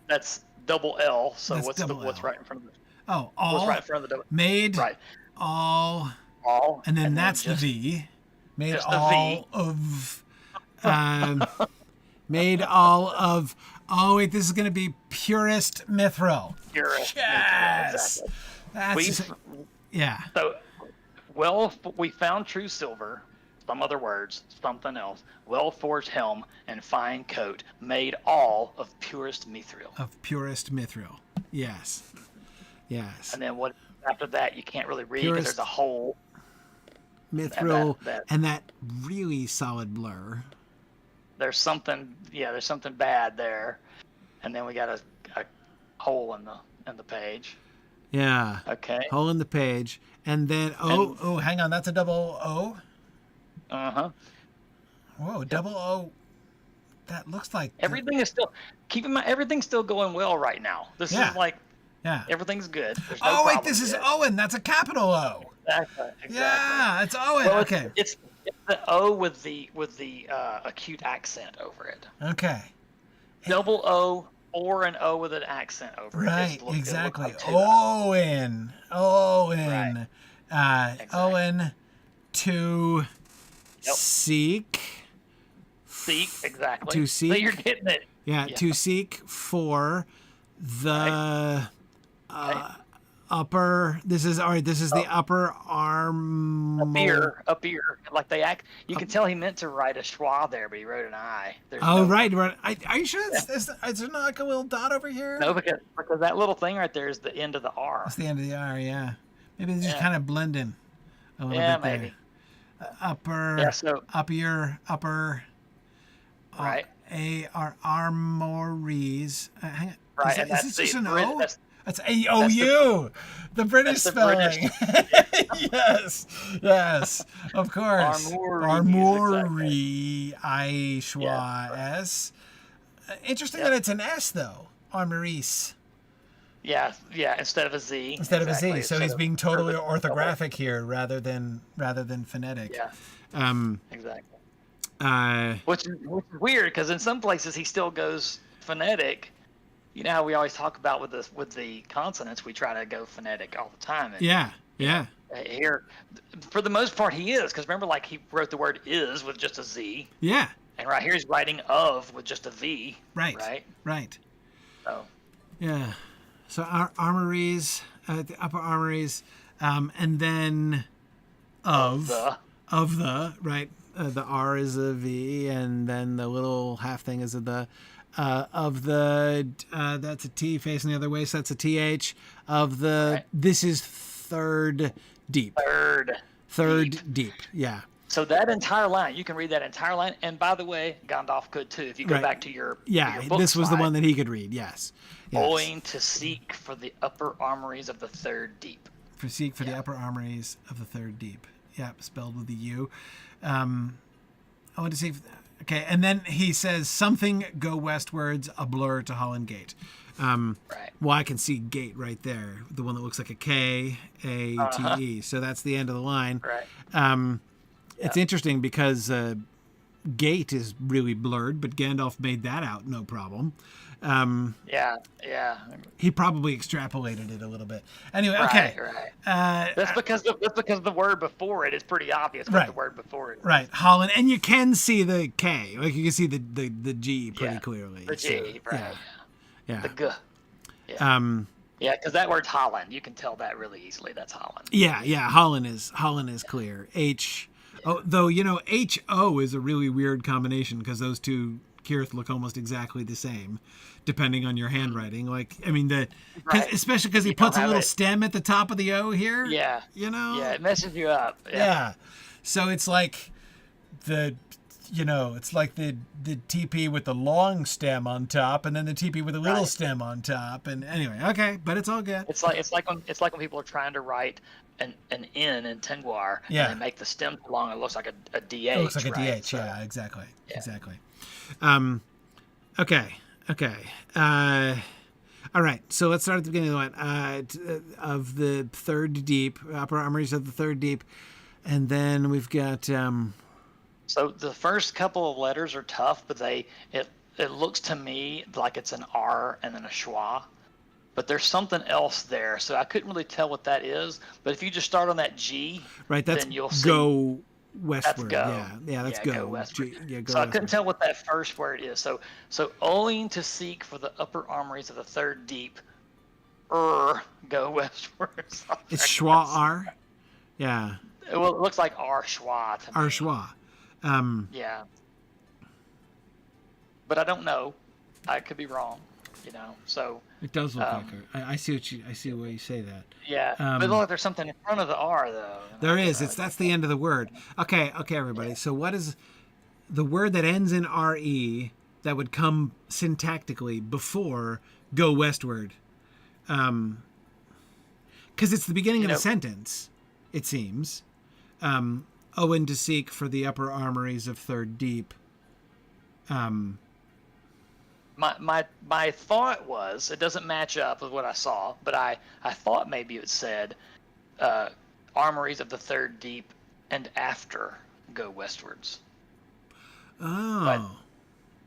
that's double L. So That's what's right in front of the? Oh, all. What's right in front of the double? Made. Right. All. And then that's the V. Made all of. Made all of. Oh wait, this is going to be purest mithril. Purest. Yes. Mithril, exactly. Yeah. So, we found true silver. Some other words, something else. Well forged helm and fine coat, made all of purest mithril. Of purest mithril. Yes. Yes. And then what after that you can't really read because there's a hole. Mithril and that really solid blur. There's something bad there, and then we got a hole in the page. Yeah. Okay. Hole in the page, and then hang on, that's a double O. Whoa, double O. That looks like everything is still. Keep in mind, everything's still going well right now. This is like. Yeah. Everything's good. There's no wait, this is Owen. That's a capital O. Exactly. Yeah, it's Owen. Well, okay. It's the O with the acute accent over it. Okay. Double O or an O with an accent over it. Right. Exactly. Owen. Right. Exactly. Owen to seek. Seek. Exactly. To seek. So you're getting it. Yeah. To seek for the. Upper. This is the upper arm. Up ear. Like they act. You can tell he meant to write a schwa there, but he wrote an I. Right. Are you sure? Is there not like a little dot over here? No, because that little thing right there is the end of the R. It's the end of the R. Yeah. Maybe they just kind of blend in a little bit there. Maybe. Upper. Yeah. So up ear. Upper. Right. Armories. Hang on. Right. Is this just an O? That's A-O-U, the British spelling. Yes, of course. Armory, I-schwa, S. Interesting that it's an S, though. Armories. Yeah, instead of a Z. Instead of a Z, so he's being totally orthographic here rather than phonetic. Yeah, exactly. Which is weird, because in some places he still goes phonetic. You know how we always talk about with the consonants, we try to go phonetic all the time. And, yeah. Here, for the most part, he is, because remember, like he wrote the word is with just a Z. Yeah. And right here he's writing of with just a V. Right. So. Yeah. So our armories, the upper armories, and then of the right. The R is a V, and then the little half thing is a the. Of the that's a T facing the other way, so that's a TH. Of the Right. This is third deep. Third deep. Yeah. So that entire line, you can read that entire line. And by the way, Gandalf could too. If you go Right. back to your book this was the slide, one that he could read. Yes. Going to seek for the upper armories of the third deep. Seek for the upper armories of the third deep. Yeah, spelled with the U. I want to see if... Okay, and then he says, something go westwards, a blur to Holland Gate. Right. Well, I can see gate right there, the one that looks like a K, A, T, E. So that's the end of the line. Right. It's interesting because gate is really blurred, but Gandalf made that out no problem. Yeah. He probably extrapolated it a little bit. Anyway, okay. Right. That's because the word before it is pretty obvious. What the word before it is. Right, Holland, and you can see the K, like you can see the G pretty clearly. The G, so, right? Yeah. The G. Yeah. Yeah, because that word's Holland. You can tell that really easily. That's Holland. Yeah. Holland is clear. H. Oh, though HO is a really weird combination because those two Kirth look almost exactly the same, depending on your handwriting. Like, I mean, especially because he puts a little stem at the top of the O here. Yeah. Yeah, it messes you up. Yeah. So it's like the TP with the long stem on top, and then the TP with a little stem on top. And anyway, okay, but it's all good. It's like when people are trying to write an N in Tengwar, and they make the stem too long. It looks like a DH. It looks like a DH. So, yeah, exactly. Yeah. Exactly. Okay. All right. So let's start at the beginning of the line. Of the third deep, upper armories of the third deep, and then we've got. So the first couple of letters are tough, but it looks to me like it's an R and then a schwa. But there's something else there, so I couldn't really tell what that is. But if you just start on that G, that's then you'll see. Go westward. That's go. Yeah, that's go. Go westward. Go so westward. I couldn't tell what that first word is. So owing to seek for the upper armories of the third deep, go westward. It's schwa R. Yeah. Well, it looks like R schwa to me. R schwa. Yeah. But I don't know. I could be wrong. So it does look like her. I see why you say that. Yeah, but look, there's something in front of the R though. There is. That's the end of the word. Okay, everybody. Yeah. So what is the word that ends in RE that would come syntactically before go westward? Because it's the beginning of a sentence, it seems. Owen to seek for the upper armories of third deep. My thought was, it doesn't match up with what I saw, but I thought maybe it said armories of the third deep and after go westwards. Oh. But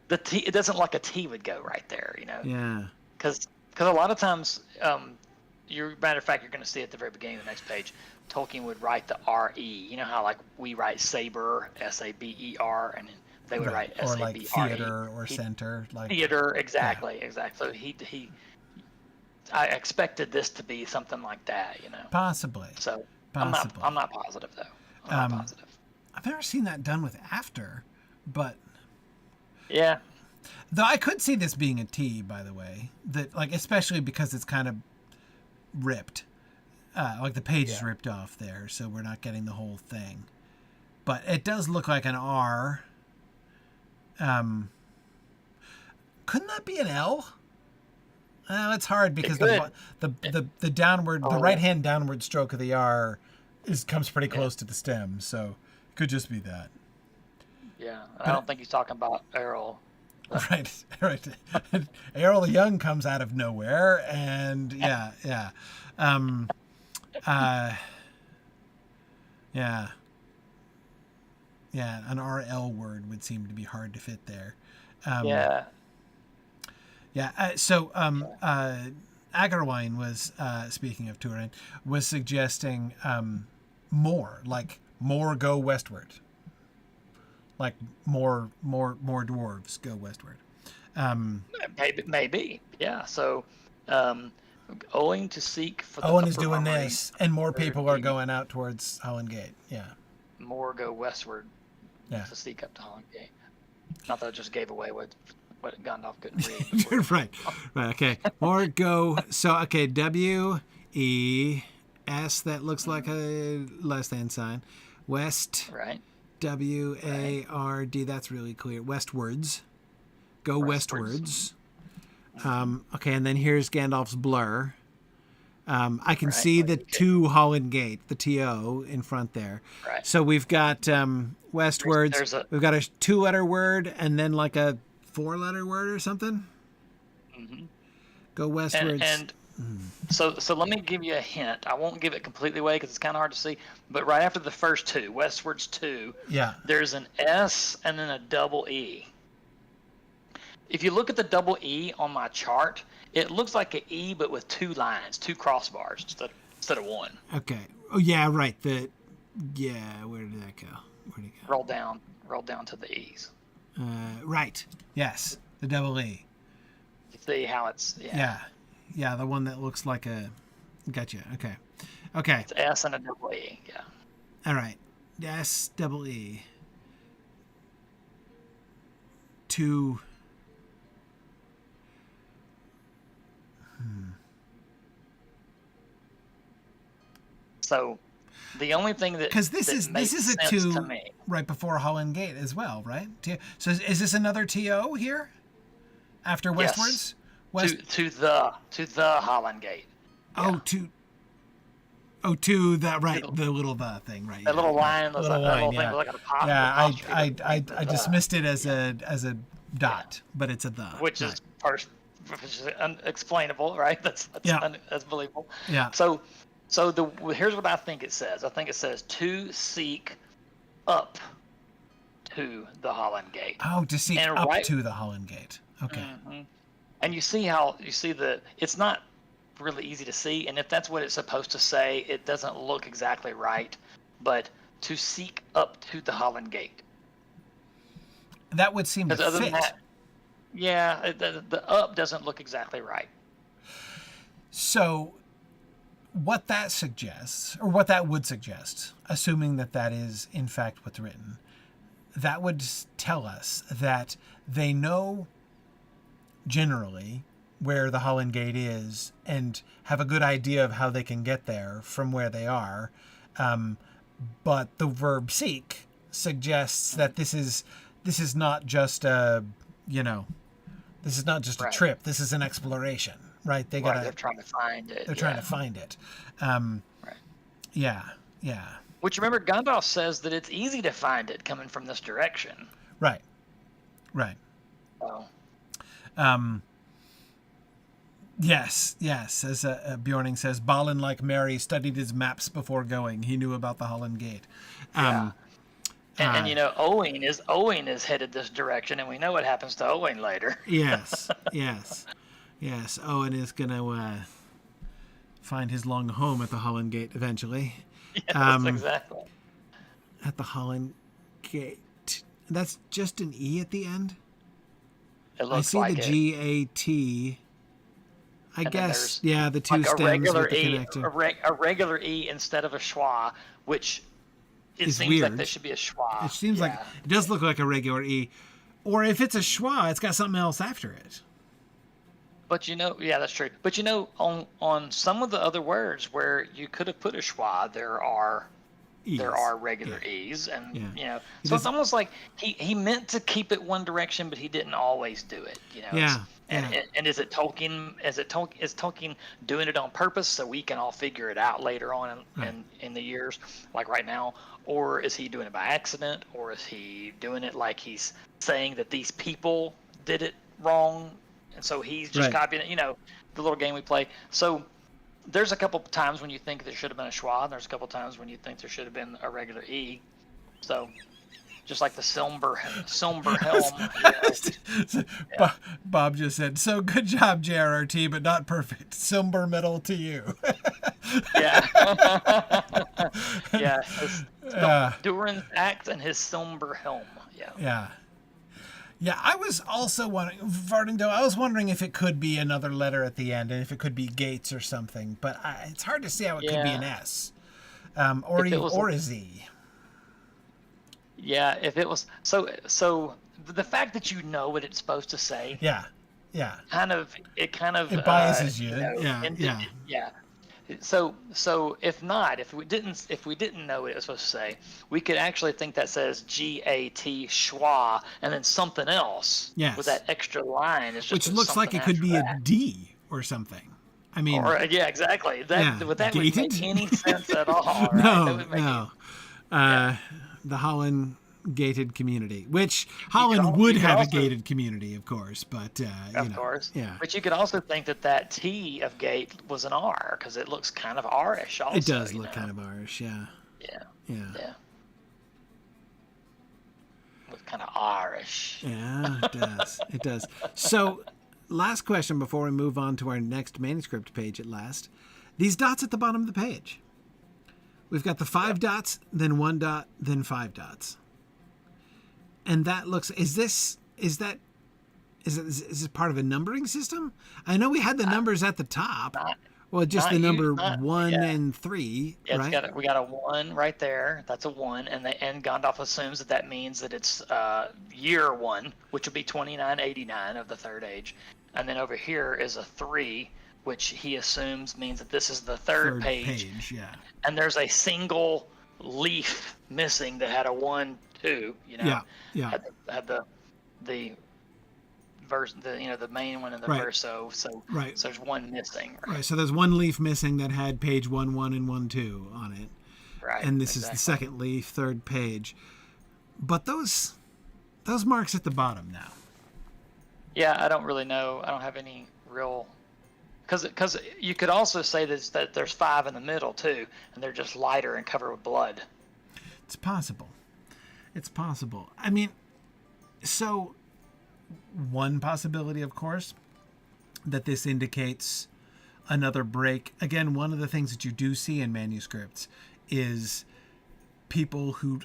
the T, it doesn't look like a T would go right there, Yeah. Because a lot of times, matter of fact, you're going to see at the very beginning of the next page, Tolkien would write the R-E. You know how like we write saber, S-A-B-E-R, and they would write S-A-B-R-E. Or like theater or center. Like theater, exactly. So I expected this to be something like that, Possibly. So Possibly. I'm not positive though. I'm not positive. I've never seen that done with after, but yeah. Though I could see this being a T, by the way, that especially because it's kind of ripped, like the page is ripped off there, so we're not getting the whole thing. But it does look like an R. Couldn't that be an L? It's hard because the downward, the right hand downward stroke of the R comes pretty close to the stem, so it could just be that. Yeah, I don't think he's talking about Errol. Right. Errol the Young comes out of nowhere, and yeah. An RL word would seem to be hard to fit there. So Agarwine was, speaking of Turin, was suggesting more go westward. Like more dwarves go westward. Maybe, yeah. So Owing to seek for the Owen is upper doing armory, this, and more people are Demon. going out towards Holland Gate. Yeah. More go westward Yeah. to seek up to Holland Gate. Not that I just gave away what Gandalf couldn't read before. Right. Okay. More go. So, okay. W, E, S, that looks like a less than sign. West. Right. W, A, R, D. That's really clear. Westwards. Go westwards. Okay. And then here's Gandalf's blur. I can see the to Holland Gate, the TO in front there. Right. So we've got westwards. We've got a 2-letter word and then like a 4-letter word or something. Mm-hmm. Go westwards. And so let me give you a hint. I won't give it completely away because it's kind of hard to see. But right after the first two, westwards 2, there's an S and then a double E. If you look at the double E on my chart, it looks like an E, but with 2 lines, 2 crossbars instead of 1. Okay. Oh yeah, right. Where did that go? Where'd it go? Roll down to the E's. Right. Yes, the double E. You see how it's Yeah, the one that looks like a. Gotcha. Okay. It's S and a double E. Yeah. All right. S double E. 2. So, the only thing that because this is a 2 to me, right before Holland Gate as well, right? So is this another TO here after westwards? to the Holland Gate. Yeah. To that right, the little thing, right? That little line, that little thing like a pop. Yeah, I dismissed it as a dot, but it's a the. Which is unexplainable, right? That's believable. Yeah. So here's what I think it says. I think it says to seek up to the Holland Gate. Oh, to seek up to the Holland Gate. Okay. Mm-hmm. And you see it's not really easy to see, and if that's what it's supposed to say, it doesn't look exactly right. But to seek up to the Holland Gate. That would seem to other fit. Than that, yeah, the up doesn't look exactly right. So, what that suggests, or what that would suggest, assuming that is in fact what's written, that would tell us that they know generally where the Holland Gate is and have a good idea of how they can get there from where they are. But the verb seek suggests that this is not just a trip. This is an exploration, right? They're trying to find it. They're trying to find it. Right. Yeah. Which, remember, Gandalf says that it's easy to find it coming from this direction. Right. So. Yes. As Bjorning says, Balin, like Mary, studied his maps before going. He knew about the Holland Gate. And Owain is headed this direction, and we know what happens to Owain later. Yes. Owen is gonna find his long home at the Holland Gate eventually. Yes, exactly. At the Holland Gate. That's just an E at the end? It looks like I see the GAT. I guess, the 2 like stems with the E, connector. a regular E instead of a schwa, which it seems weird. like there should be a schwa. It seems like it does look like a regular E. Or if it's a schwa, it's got something else after it. But that's true. But on some of the other words where you could have put a schwa, there are regular E's, and so it's almost like he meant to keep it one direction, but he didn't always do it. And is Tolkien doing it on purpose so we can all figure it out later on in the years, like right now, or is he doing it by accident, or is he doing it like he's saying that these people did it wrong, and so he's just copying it? The little game we play. So there's a couple times when you think there should have been a schwa, and there's a couple times when you think there should have been a regular E. So just like the somber helm. Bob just said, "So good job, JRRT, but not perfect. Somber metal to you." Yeah. Durin's axe and his somber helm. Yeah. Yeah, I was also wondering, Vardindo, I was wondering if it could be another letter at the end and if it could be Gates or something, but it's hard to see how it could be an Yeah. S, If it was, or a Z. yeah, if it was, so the fact that you know what it's supposed to say, Yeah, yeah. kind of, It biases you. you know, Yeah, yeah. yeah. So if not, if we didn't know what it was supposed to say, we could actually think that says GAT schwa and then something else Yes. with that extra line. Is just Which looks like something it could be after a D or something. I mean, that. Or yeah, exactly. That yeah, would that gated? make any sense at all? Right? That No, would make no. yeah. The Holland gated community, which You Holland would could have a also, gated community, of course, but of course. yeah, But you could also think that T of gate was an R because it looks kind of R-ish also. it does look kind of Irish, yeah, Yeah. yeah, Yeah. Looks kind of R-ish. yeah, it does, it does. So, last question before we move on to our next manuscript page. At last, these dots at the bottom of the page. We've got the 5 dots, then 1 dot, then 5 dots. And that looks, is this part of a numbering system? I know we had the numbers at the top. Well, just the number 1 and 3, Yeah, right? we got a 1 right there. That's a 1, and Gandalf assumes that means that it's year 1, which would be 2989 of the Third Age, and then over here is a 3, which he assumes means that this is the third page. Yeah. And there's a single leaf missing that had a 1, 2. You know, Yeah. had the verse, the main one in the Right. verso. So Right. so there's 1 missing. Right. So there's 1 leaf missing that had page 1, 1 and 1, 2 on it. Right. And this is the second leaf, third page. But those marks at the bottom now. Yeah, I don't really know. I don't have any real, because you could also say that there's 5 in the middle too, and they're just lighter and covered with blood. It's possible. It's possible. I mean, so one possibility, of course, that this indicates another break. Again, one of the things that you do see in manuscripts is people who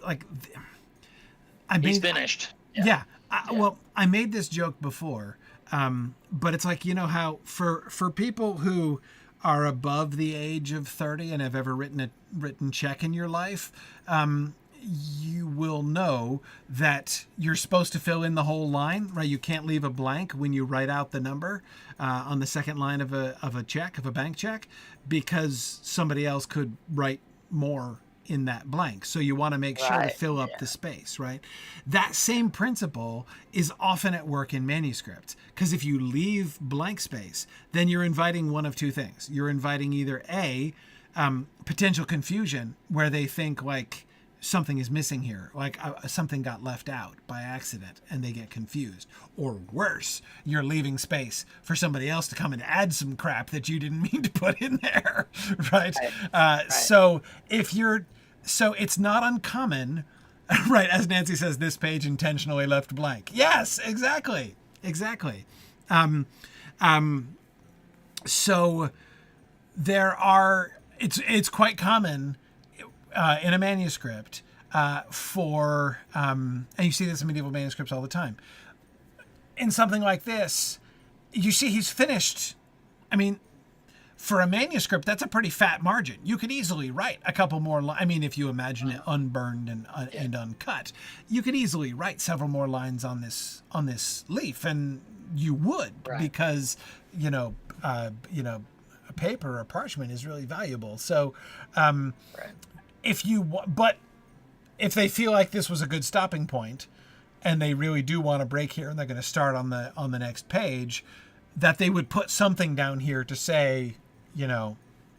He's finished. Yeah. Well, I made this joke before, but it's like, you know how for people who are above the age of 30 and have ever written a written check in your life, you will know that you're supposed to fill in the whole line, right? You can't leave a blank when you write out the number on the second line of a bank check, because somebody else could write more in that blank. So you want to make sure to fill up the space, right? That same principle is often at work in manuscripts, because if you leave blank space, then you're inviting one of two things. You're inviting either A, potential confusion, where they think like something is missing here, like something got left out by accident and they get confused, or worse, you're leaving space for somebody else to come and add some crap that you didn't mean to put in there, right? So it's not uncommon, right? As Nancy says, this page intentionally left blank. Yes, exactly. So there are, it's quite common in a manuscript and you see this in medieval manuscripts all the time. In something like this, you see he's finished. I mean, for a manuscript, that's a pretty fat margin. You could easily write a couple more lines. I mean, if you imagine it unburned and uncut, you could easily write several more lines on this leaf, and you would, because paper or parchment is really valuable. So, if they feel like this was a good stopping point, and they really do want to break here, and they're going to start on the next page, that they would put something down here to say,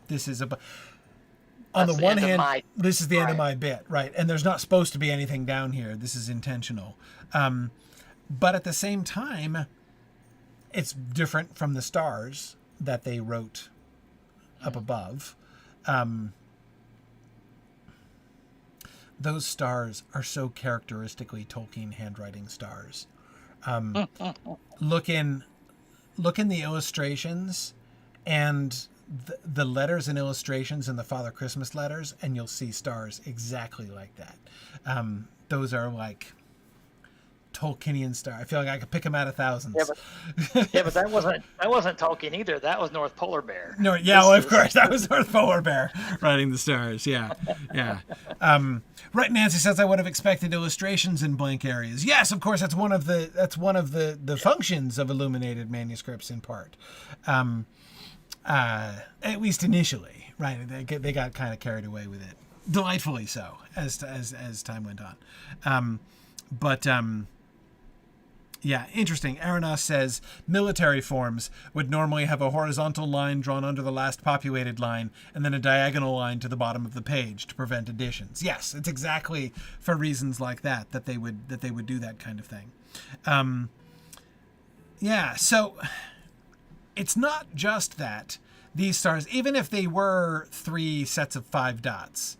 this is on the one hand, this is the end of my bit, right? And there's not supposed to be anything down here. This is intentional. But at the same time, it's different from the stars that they wrote up above. Those stars are so characteristically Tolkien handwriting stars. Look in the illustrations and the letters and illustrations in the Father Christmas letters, and you'll see stars exactly like that. Those are like Tolkienian star. I feel like I could pick them out of thousands. But that wasn't Tolkien either. That was North Polar Bear. No, yeah, well, of course, that was North Polar Bear writing the stars. Yeah, yeah. Right, Nancy says I would have expected illustrations in blank areas. Yes, of course, that's one of the functions of illuminated manuscripts in part, at least initially. Right, they got kind of carried away with it, delightfully so as time went on. Yeah, interesting. Aranos says military forms would normally have a horizontal line drawn under the last populated line and then a diagonal line to the bottom of the page to prevent additions. Yes, it's exactly for reasons like that they would do that kind of thing. Yeah, so it's not just that these stars, even if they were 3 sets of 5 dots,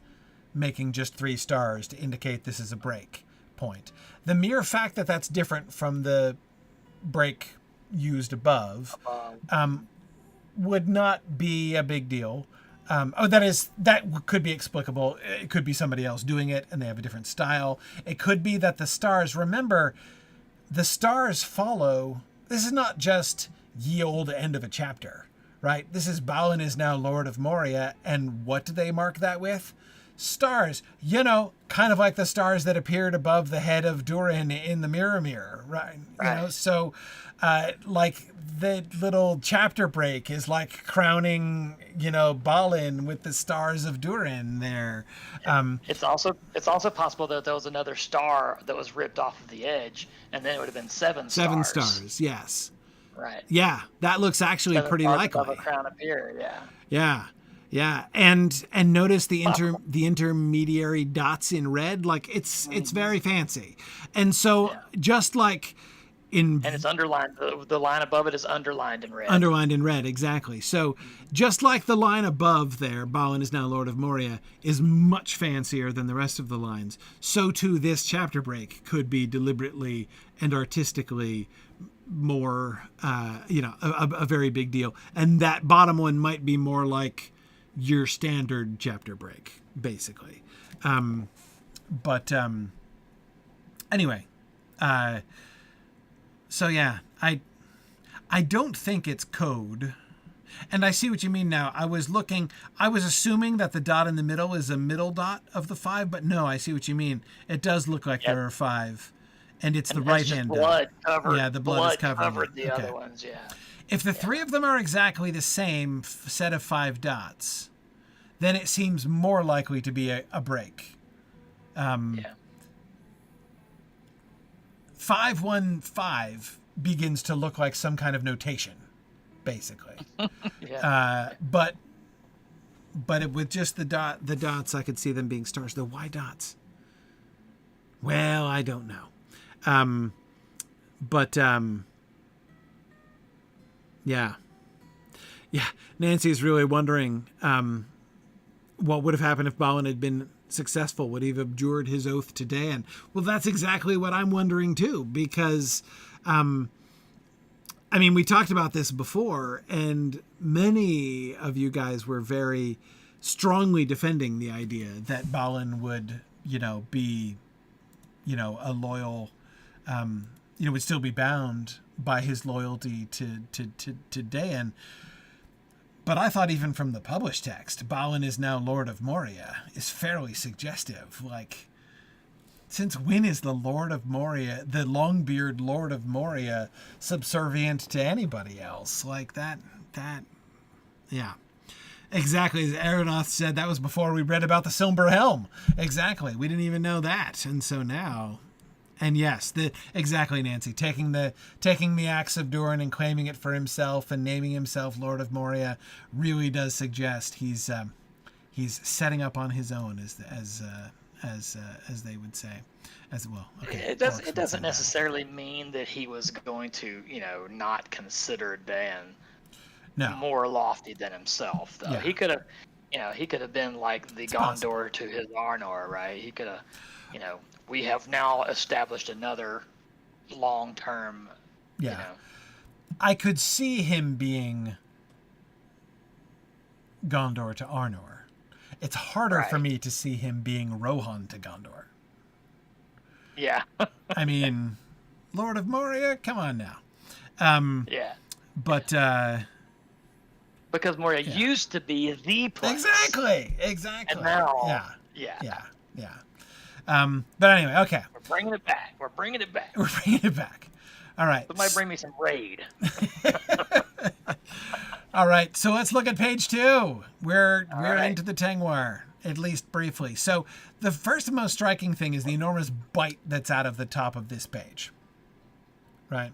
making just 3 stars to indicate this is a break point. The mere fact that that's different from the break used above would not be a big deal. That could be explicable. It could be somebody else doing it and they have a different style. It could be that the stars, remember, the stars follow. This is not just ye olde end of a chapter, right? This is Balin is now Lord of Moria, and what do they mark that with? Stars, kind of like the stars that appeared above the head of Durin in the Mirror, right? So like the little chapter break is like crowning, Balin with the stars of Durin there. It's also possible that there was another star that was ripped off of the edge, and then it would have been 7 stars. 7 stars, yes. Right. Yeah, that looks actually 7 pretty stars likely. above a crown appear, yeah. Yeah. Yeah, and notice the intermediary dots in red, like it's very fancy, and so just like and it's underlined. The line above it is underlined in red. Underlined in red, exactly. So just like the line above there, Balin is now Lord of Moria, is much fancier than the rest of the lines. So too, this chapter break could be deliberately and artistically more, a very big deal, and that bottom one might be more like your standard chapter break, basically. Anyway, so yeah, I don't think it's code, and I see what you mean now. I was assuming that the dot in the middle is a middle dot of the 5, but no, I see what you mean. It does look like there are 5, and it's the right hand blood dot. Covered, yeah, the blood is covered the other ones. Yeah. If the 3 of them are exactly the same set of 5 dots, then it seems more likely to be a break. 515 begins to look like some kind of notation, basically. But with just the dots, I could see them being stars. Though why dots? Well, I don't know. Yeah. Nancy's really wondering what would have happened if Balin had been successful. Would he have abjured his oath to Dan? Well, that's exactly what I'm wondering too, because we talked about this before, and many of you guys were very strongly defending the idea that Balin would, be, a loyal, would still be bound by his loyalty to Dan. But I thought even from the published text, Balin is now Lord of Moria is fairly suggestive. Like, since when is the Lord of Moria, the Longbeard Lord of Moria, subservient to anybody else? Like that, yeah. Exactly, as Aeronoth said, that was before we read about the Silver Helm. Exactly, we didn't even know that. And so now... And yes, exactly, Nancy. Taking the axe of Durin and claiming it for himself and naming himself Lord of Moria really does suggest he's setting up on his own, as they would say, as well. Okay. It doesn't necessarily mean that he was going to not consider Dan more lofty than himself. Though he could have been like the Gondor to his Arnor, right? He could have, we have now established another long-term, I could see him being Gondor to Arnor. It's harder for me to see him being Rohan to Gondor. Yeah. I mean, Lord of Moria. Come on now. Yeah. But Because Moria used to be the place. exactly. And now, Yeah. But anyway, okay. We're bringing it back. We're bringing it back. All right. Somebody bring me some raid. All right. So let's look at page 2. We're right. into the Tengwar, at least briefly. So the first and most striking thing is the enormous bite that's out of the top of this page. Right.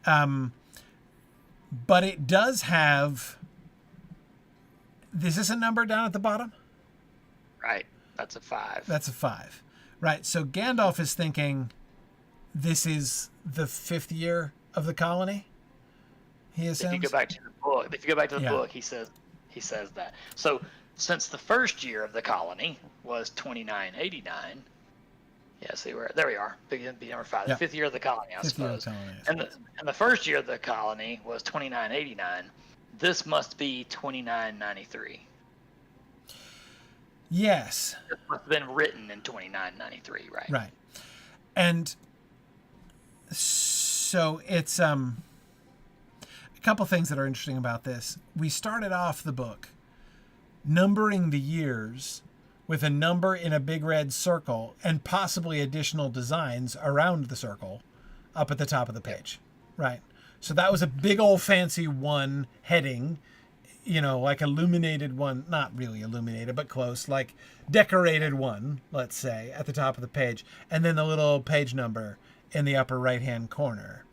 But it does have. Is this a number down at the bottom? Right. That's a 5. That's a 5. Right. So Gandalf is thinking this is the 5th year of the colony. He assumes. If you go back to the book, he says that. So since the first year of the colony was 2989. Yeah, see there we are. Big number 5. The 5th year of the colony, I suppose. And the first year of the colony was 2989. This must be 2993. Yes. It must have been written in 2993, right? Right. And so it's a couple things that are interesting about this. We started off the book numbering the years with a number in a big red circle and possibly additional designs around the circle up at the top of the page. Right. So that was a big old fancy 1 heading, like illuminated 1, not really illuminated, but close, like decorated 1, let's say, at the top of the page. And then the little page number in the upper right-hand corner.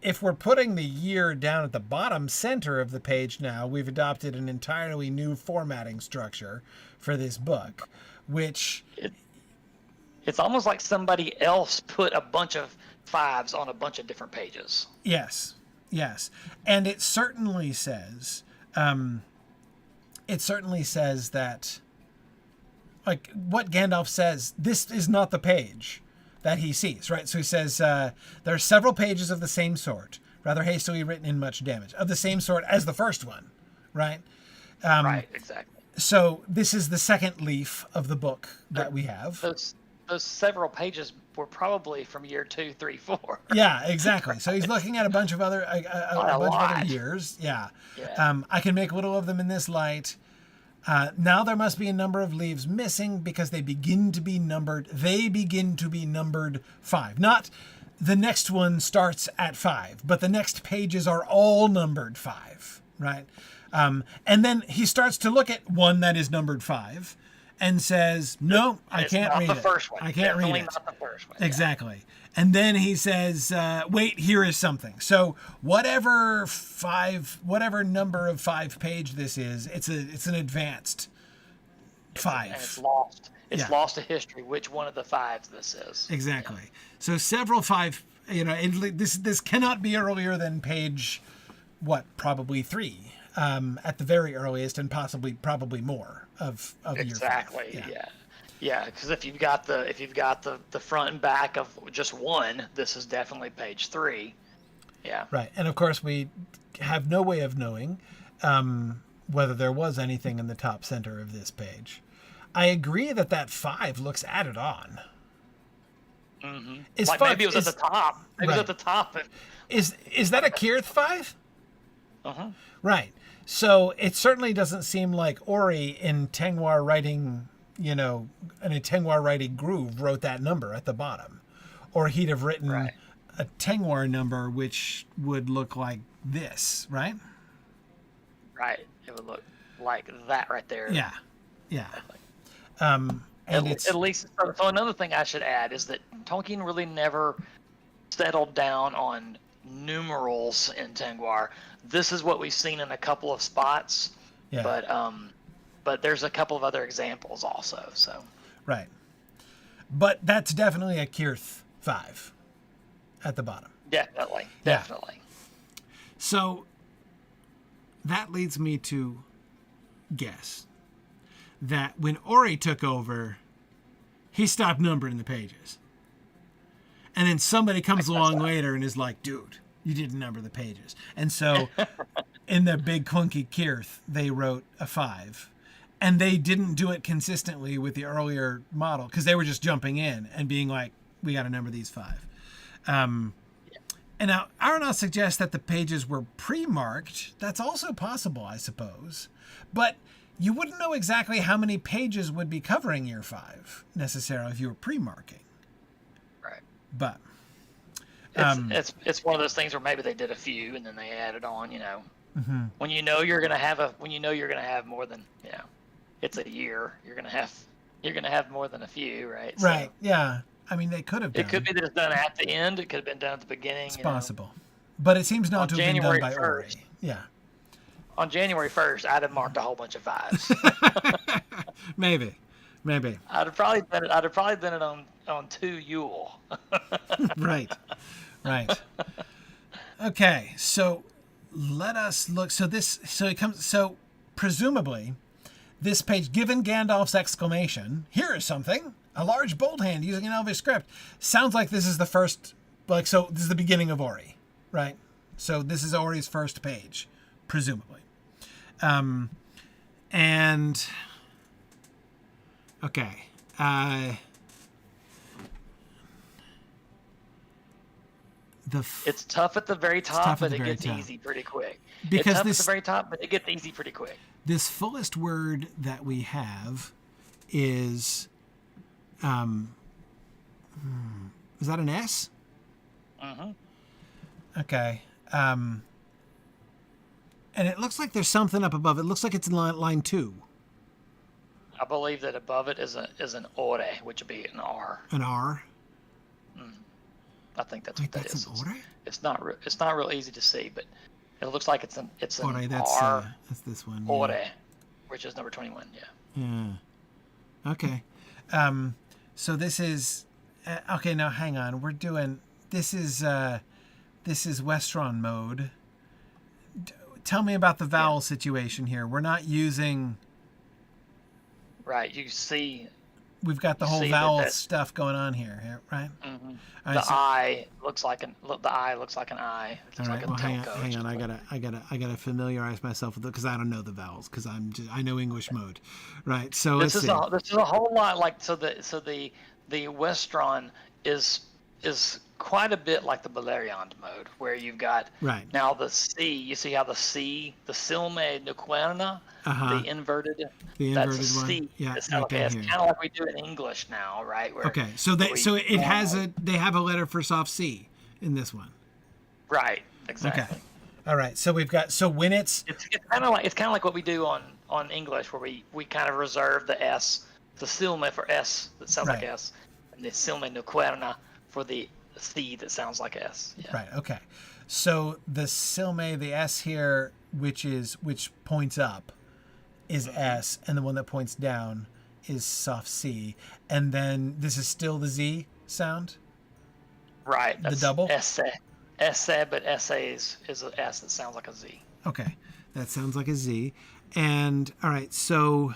If we're putting the year down at the bottom center of the page now, we've adopted an entirely new formatting structure for this book, which... It's almost like somebody else put a bunch of 5s on a bunch of different pages. Yes. And it certainly says that, like what Gandalf says, this is not the page that he sees, right? So he says, there are several pages of the same sort, rather hastily written in much damage, of the same sort as the first one, right? Right, exactly. So this is the second leaf of the book that we have. Those several pages were probably from year 2, 3, 4. Yeah, exactly. So he's looking at a bunch of other years. Yeah. I can make little of them in this light. Now there must be a number of leaves missing because they begin to be numbered. They begin to be numbered 5. Not the next one starts at 5, but the next pages are all numbered 5, right? And then he starts to look at one that is numbered 5. And says, no, I can't read it. I can't read it. Not the first one. Exactly. Yeah. And then he says, wait, here is something. So whatever number of 5 page this is, it's an advanced 5. And it's lost. It's lost to history which one of the 5s this is. Exactly. Yeah. So several 5, this cannot be earlier than page, probably 3. At the very earliest, and probably more of exactly. Year 5. Yeah. Because if you've got the front and back of just 1, this is definitely page 3. Yeah. Right, and of course we have no way of knowing whether there was anything in the top center of this page. I agree that 5 looks added on. Mm-hmm. Maybe it was at the top. It was at the top. Is that a Kirth 5? Uh-huh. Right. So it certainly doesn't seem like Ori in Tengwar writing, in a Tengwar writing groove wrote that number at the bottom. Or he'd have written a Tengwar number which would look like this, right? Right. It would look like that right there. Yeah. And at least, so another thing I should add is that Tolkien really never settled down on numerals in Tengwar. This is what we've seen in a couple of spots, but there's a couple of other examples also. So right, but that's definitely a Kirth 5 at the bottom. Definitely. So that leads me to guess that when Ori took over, he stopped numbering the pages. And then somebody comes along later and is like, dude, you didn't number the pages. And so in the big clunky Kirth, they wrote a 5. And they didn't do it consistently with the earlier model because they were just jumping in and being like, we got to number these 5. And now Aronoth suggests that the pages were pre-marked. That's also possible, I suppose. But you wouldn't know exactly how many pages would be covering year 5 necessarily if you were pre-marking. Right. But it's one of those things where maybe they did a few and then they added on. When you're gonna have more than it's a year. You're gonna have more than a few, right? Right. So, Yeah. I mean, they could have done. It could be that it's done at the end. It could have been done at the beginning. It's possible. But it seems not to have been done by Ori. Yeah. On January 1st, I'd have marked a whole bunch of 5s. Maybe. I'd have probably done it on 2 Yule. Right. Okay, so let us look. So presumably, this page, given Gandalf's exclamation, "Here is something," a large bold hand using an Elvish script, sounds like this is the first, so this is the beginning of Ori, right? So this is Ori's first page, presumably. And, okay. It's tough at the very top, but it gets easy pretty quick. It's tough at the very top, but it gets easy pretty quick. This fullest word that we have is, is that an S? Mm-hmm. Okay. And it looks like there's something up above. It looks like it's in line 2. I believe that above it is an ore, which would be an R. An R? I think that's what that is. An ore? It's not real easy to see, but it looks like it's an Ore, R. That's this one. Ore, which is number 21. Yeah. Okay. So this is okay. Now hang on. We're doing this is Westron mode. Tell me about the vowel situation here. We're not using. Right. You see. We've got the whole vowel stuff going on here, right? Mm-hmm. Right, the I looks like an I. It looks like an I. It looks all right. like Well, hang on. I gotta familiarize myself with it because I don't know the vowels because I know English mode, right? So this is a whole lot like the Westron is quite a bit like the Beleriand mode where you've got now the C. You see how the C, the Silme Nuquerna, the inverted that's a one. C. Yeah, It's right kind of like we do in English now, right? Where okay, so they have a letter for soft C in this one. Right. Exactly. Okay. All right. So we've got when it's kind of like what we do on English where we kind of reserve the S, the Silme for S that sounds like S, and the Silme Nuquerna for the C that sounds like S. Yeah. Right. Okay. So the Silme, the S here, which points up, is S, and the one that points down is soft C, and then this is still the Z sound. Right. The double. Esse, but esse is an S that sounds like a Z. Okay, that sounds like a Z, and all right. So,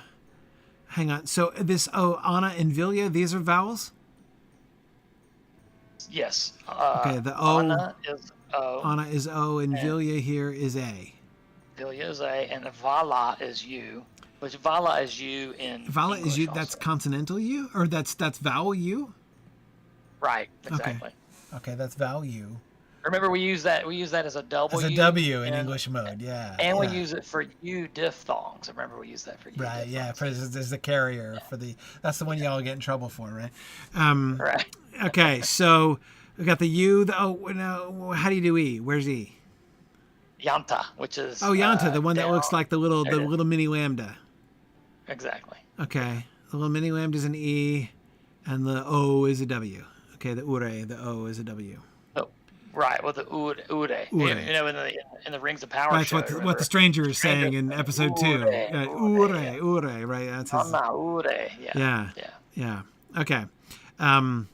hang on. So this Anna and Vilya, these are vowels. Yes. Okay, the O. Anna is O. Anna is O, and Vilya here is A. Vilya is A, and Vala is U, which Vala is U in Vala English is U. also. That's consonantal U, or that's vowel U. Right. Exactly. Okay, that's vowel U. Remember, we use that as a W. As a W in English mode, yeah. And we use it for U diphthongs. Remember, we use that for U. Right, yeah. There's the carrier for the. That's the one y'all get in trouble for, right? Right. Okay, so we got the U. No, how do you do E? Where's E? Yanta, which is. Yanta, the one that down. looks like the little mini lambda. Exactly. Okay, the little mini lambda is an E, and the O is a W. Okay, the O is a W. Right, well, the ure. In the Rings of Power right, show. That's what the stranger is saying in episode 2. Ure, right? That's his. Ure, yeah. Okay. All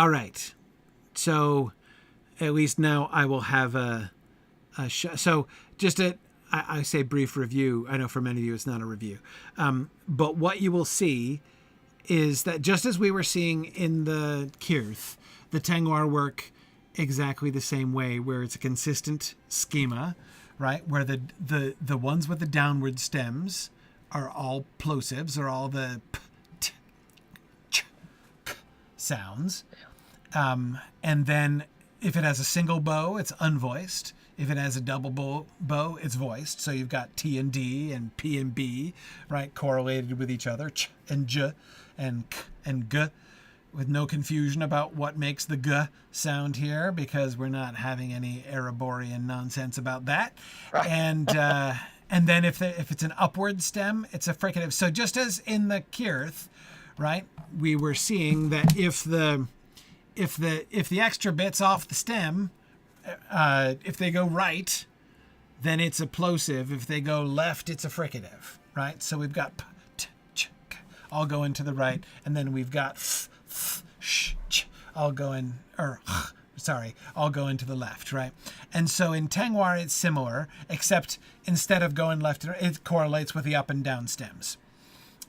right. So, at least now I will have a so just I say brief review. I know for many of you it's not a review. But what you will see is that just as we were seeing in the Kirth, the Tengwar work exactly the same way, where it's a consistent schema, right? Where the ones with the downward stems are all plosives, are all the p, t, ch, k sounds. And then if it has a single bow, it's unvoiced. If it has a double bow, it's voiced. So you've got T and D and P and B, right, correlated with each other, ch and j and k and g, with no confusion about what makes the g sound here, because we're not having any Ereborian nonsense about that. Right. And then if it's an upward stem, it's a fricative. So just as in the Kirth, right, we were seeing that if the extra bits off the stem, if they go right, then it's a plosive. If they go left, it's a fricative, right? So we've got p, t, ch, k, all going to the right, and then we've got f, sh, ch, all going, all going to the left, right? And so in Tengwar, it's similar, except instead of going left, it correlates with the up and down stems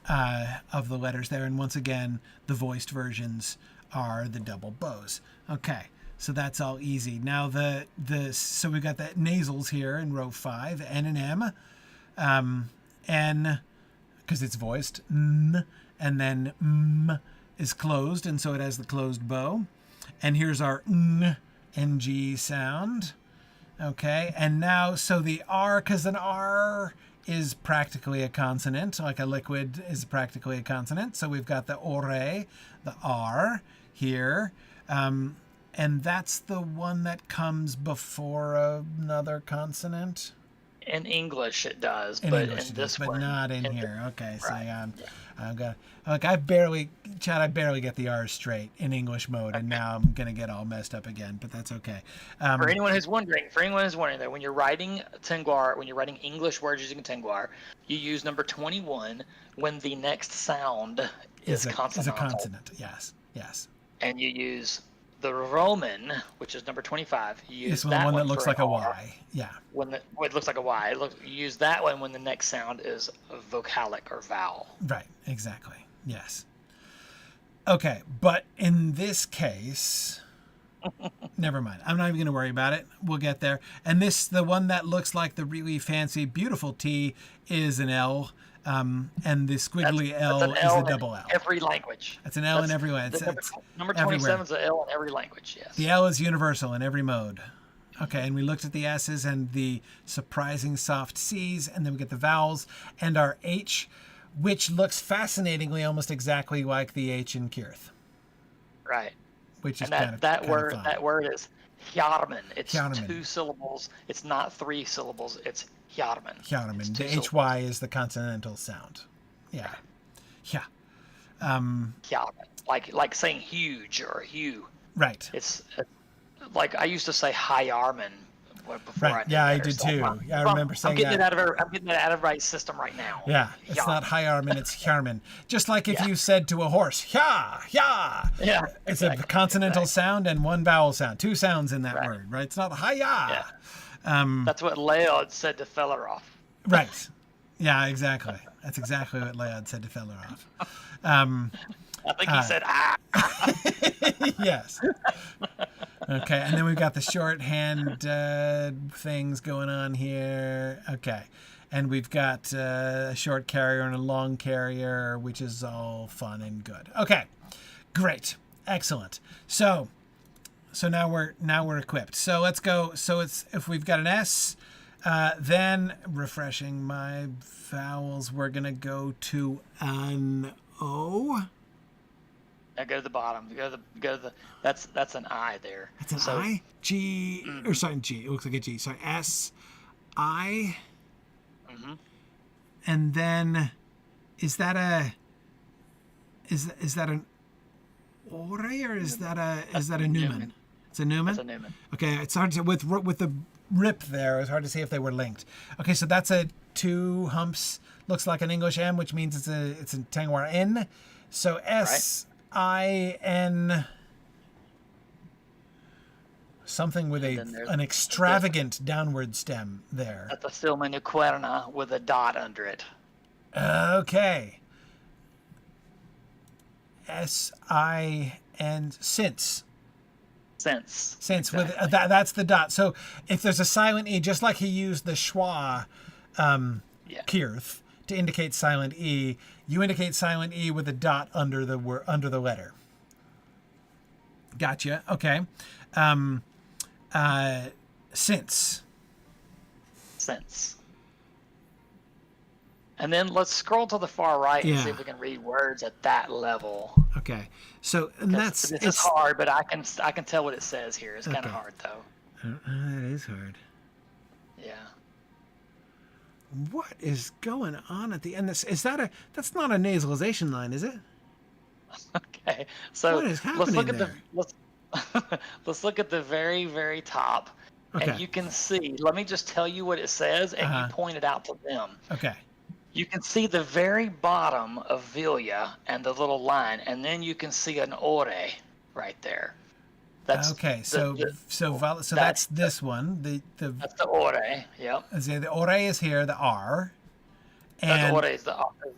of the letters there. And once again, the voiced versions are the double bows. Okay, so that's all easy. Now so we've got the nasals here in row 5, N and M, N, because it's voiced, N, and then M is closed, and so it has the closed bow. And here's our N and G sound. Okay, and now, so the R, because an R is practically a consonant, like a liquid is practically a consonant. So we've got the Ore, the R here. And that's the one that comes before another consonant. In English it does, In but English in this one, but not in here. Okay, so right. I'm gonna. Look, I barely get the R's straight in English mode, and now I'm gonna get all messed up again. But that's okay. For anyone who's wondering, that when you're writing Tengwar, when you're writing English words using Tengwar, you use number 21 when the next sound is consonantal. Is a consonant. Yes. And you use the Roman, which is number 25. You use it's that one that for looks an like a R. Y. Yeah. It looks like a Y. You use that one when the next sound is a vocalic or vowel. Right. Exactly. Yes. Okay, but in this case, never mind. I'm not even going to worry about it. We'll get there. And the one that looks like the really fancy, beautiful T is an L. And the squiggly L is a double L. Every language. It's an L in every way. Number 27 is an L in every language, yes. The L is universal in every mode. Okay, and we looked at the S's and the surprising soft C's, and then we get the vowels and our H, which looks fascinatingly almost exactly like the H in Kirth. Right. Which is that word is hjarmen. It's hjarmen. 2 syllables. It's not 3 syllables. It's hjarmen. Hjarmen. The HY is the consonantal sound. Yeah. Yeah. Hjarmen. Like saying huge or hue. Right. It's like I used to say hyarmen before. Right. I did too. I remember saying that. I'm getting it out of my system right now. Yeah. It's not hyarmen, it's hjarmen. Just like if you said to a horse, hya, hya. Yeah. It's a consonantal sound and one vowel sound. 2 sounds in that word, right? It's not hiya. Yeah. That's what Leod said to Felleroff. Right. Yeah, exactly. That's exactly what Leod said to Felleroff. I think he said, ah. Yes. Okay, and then we've got the shorthand things going on here. Okay, and we've got a short carrier and a long carrier, which is all fun and good. Okay, great, excellent. So now we're equipped. So let's go. So if we've got an S, then refreshing my vowels, we're gonna go to an O. Now go to the bottom. Go to the. That's an I there. That's an I. G. Or sorry, G. It looks like a G. Sorry, S, I. Mm-hmm. And then, is that an Ore or is that a Newman? It's a Newman. It's a Newman. Okay, it's hard to with the rip there. It's hard to see if they were linked. Okay, so that's a 2 humps. Looks like an English M, which means it's a Tengwar N. So S. Right. I-N, something with an extravagant downward stem there. That's a Silmania Querna with a dot under it. Okay. S-I-N, since. Since Exactly. With that's the dot. So if there's a silent E, just like he used the schwa Kirth to indicate silent E, you indicate silent E with a dot under the letter. Gotcha. Okay. Since. Since. And then let's scroll to the far right and see Yeah. if we can read words at that level. Okay. So and that's This is hard, but I can tell what it says here. It's kind of Okay. hard though. That is hard. Yeah. What is going on at the end? That's not a nasalization line, is it? Okay. So What is let's look happening at let's look at the very, very top. Okay. And you can see, let me just tell you what it says, and you point it out to them. Okay. You can see the very bottom of Vilja and the little line, and then you can see an ore right there. That's okay. So that's this one. That's the ore. Yep. The ore is here. The R. And The ore is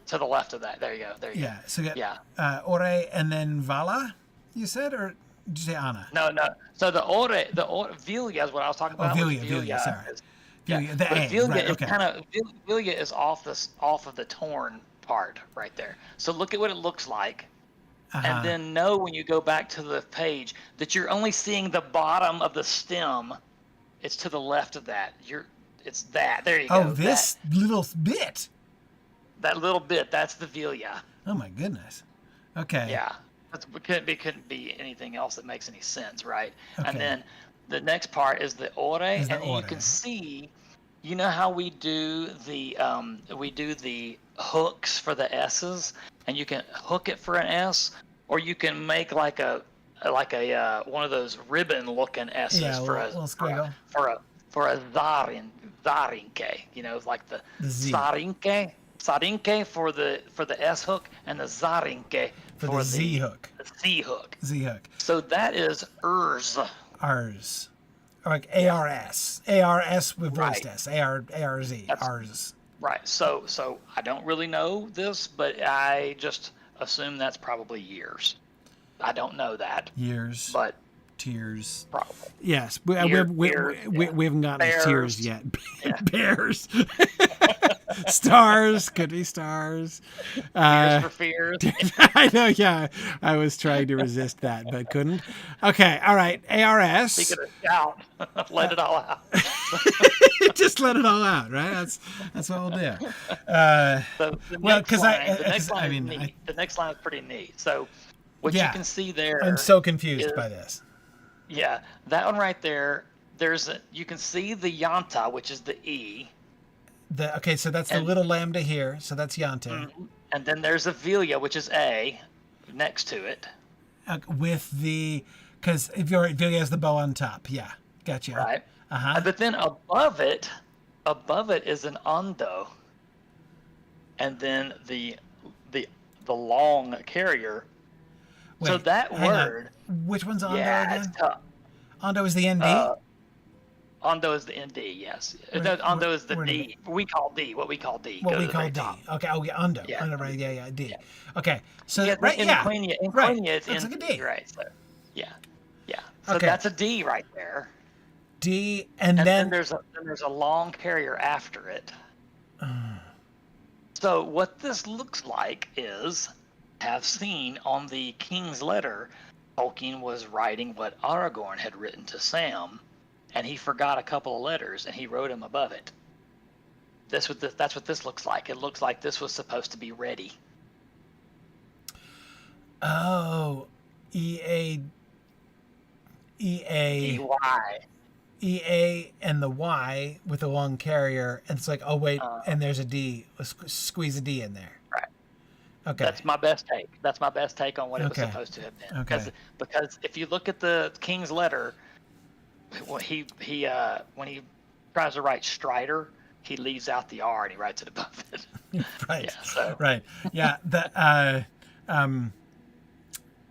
to the left of that. There you go. There you yeah. go. So you got Yeah. ore and then Vala. You said, or did you say Anna? No. So the ore Vilja is what I was talking about. Vilja. Sorry. Yeah. The A. Vilja Right. is Okay. kind of Vilja is off of the torn part right there. So look at what it looks like. And then know when you go back to the page that you're only seeing the bottom of the stem. It's to the left of that. It's that. There you go. Oh, this little bit. That little bit. That's the Vilja. Oh my goodness. Okay. Yeah. It couldn't be anything else that makes any sense, right? Okay. And then the next part is the ore, and then ore. you can see. You know how we do the hooks for the S's, and you can hook it for an S, or you can make like a one of those ribbon looking S's for a zarinke, you know, like the Z. Sarinke for the S hook, and the zarinke for the Z hook. The Z hook. Z hook. So that is ers. Rs. Like ARS. ARS with voiced Right. S. ARZ. Rs. Right. So I don't really know this, but I just assume that's probably years. I don't know that. Years. But tears. probably. Yes. We haven't gotten Bears. to tears yet. Yeah. Bears. Stars. Could be stars. Tears for fears. I know, yeah. I was trying to resist that, but couldn't. Okay, all right. ARS. Speaking of shout, let it all out. Just let it all out, right? That's what we'll do. So the next line is pretty neat. So what you can see there. I'm so confused by this. Yeah, that one right there. You can see the yanta, which is the E. So that's the little lambda here. So that's yanta. Mm-hmm. And then there's a Vilja, which is A, next to it. With because if Vilja has the bow on top. Yeah, gotcha. Right. But then above it is an Ando. And then the long carrier. Wait, so that word. Which one's Ando again? It's tough. Ando is the ND? Ondo is the ND, yes. Ondo is the D. What we call D. What we call D. Top. Okay, Ondo. Yeah. Ondo, right, yeah, D. Yeah. Okay, so In Quenya, it's that's in like a D. Right, so, yeah. So that's a D right there. D, and then there's a long carrier after it. So what this looks like is, have seen on the King's Letter, Tolkien was writing what Aragorn had written to Sam, and he forgot a couple of letters, and he wrote them above it. That's what this looks like. It looks like this was supposed to be ready. Oh, EA, and the Y with the long carrier, and it's like, oh wait, and there's a D. Let's squeeze a D in there. Right. Okay. That's my best take. That's my best take on what it was supposed to have been. Okay. Because if you look at the King's Letter, when he tries to write Strider, he leaves out the R and he writes it above it. Right. Yeah, so. Right. Yeah.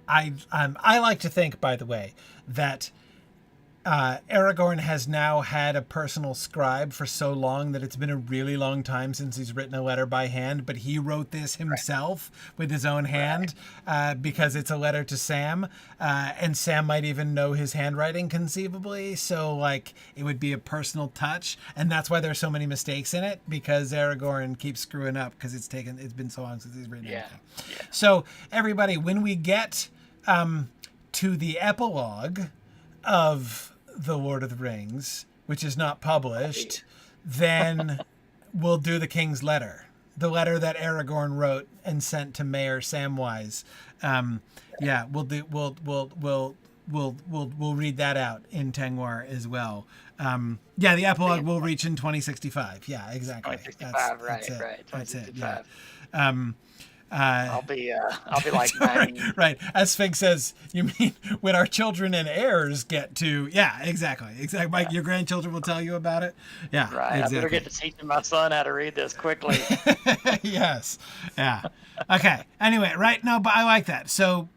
I like to think, by the way, that Aragorn has now had a personal scribe for so long that it's been a really long time since he's written a letter by hand, but he wrote this himself with his own hand because it's a letter to Sam, and Sam might even know his handwriting conceivably, so like it would be a personal touch, and that's why there's so many mistakes in it, because Aragorn keeps screwing up because it's been so long since he's written anything. Yeah. So everybody, when we get to the epilogue of The Lord of the Rings, which is not published, then we'll do the King's Letter. The letter that Aragorn wrote and sent to Mayor Samwise. We'll read that out in Tengwar as well. The epilogue will reach in 2065. Yeah, exactly. 2065, right. That's it. Yeah. I'll be like right. As Sphinx says, you mean when our children and heirs get to? Yeah, exactly. Mike, your grandchildren will tell you about it. Yeah, right. Exactly. I better get to teaching my son how to read this quickly. Yes. Yeah. Okay. Anyway, right. No, but I like that. So,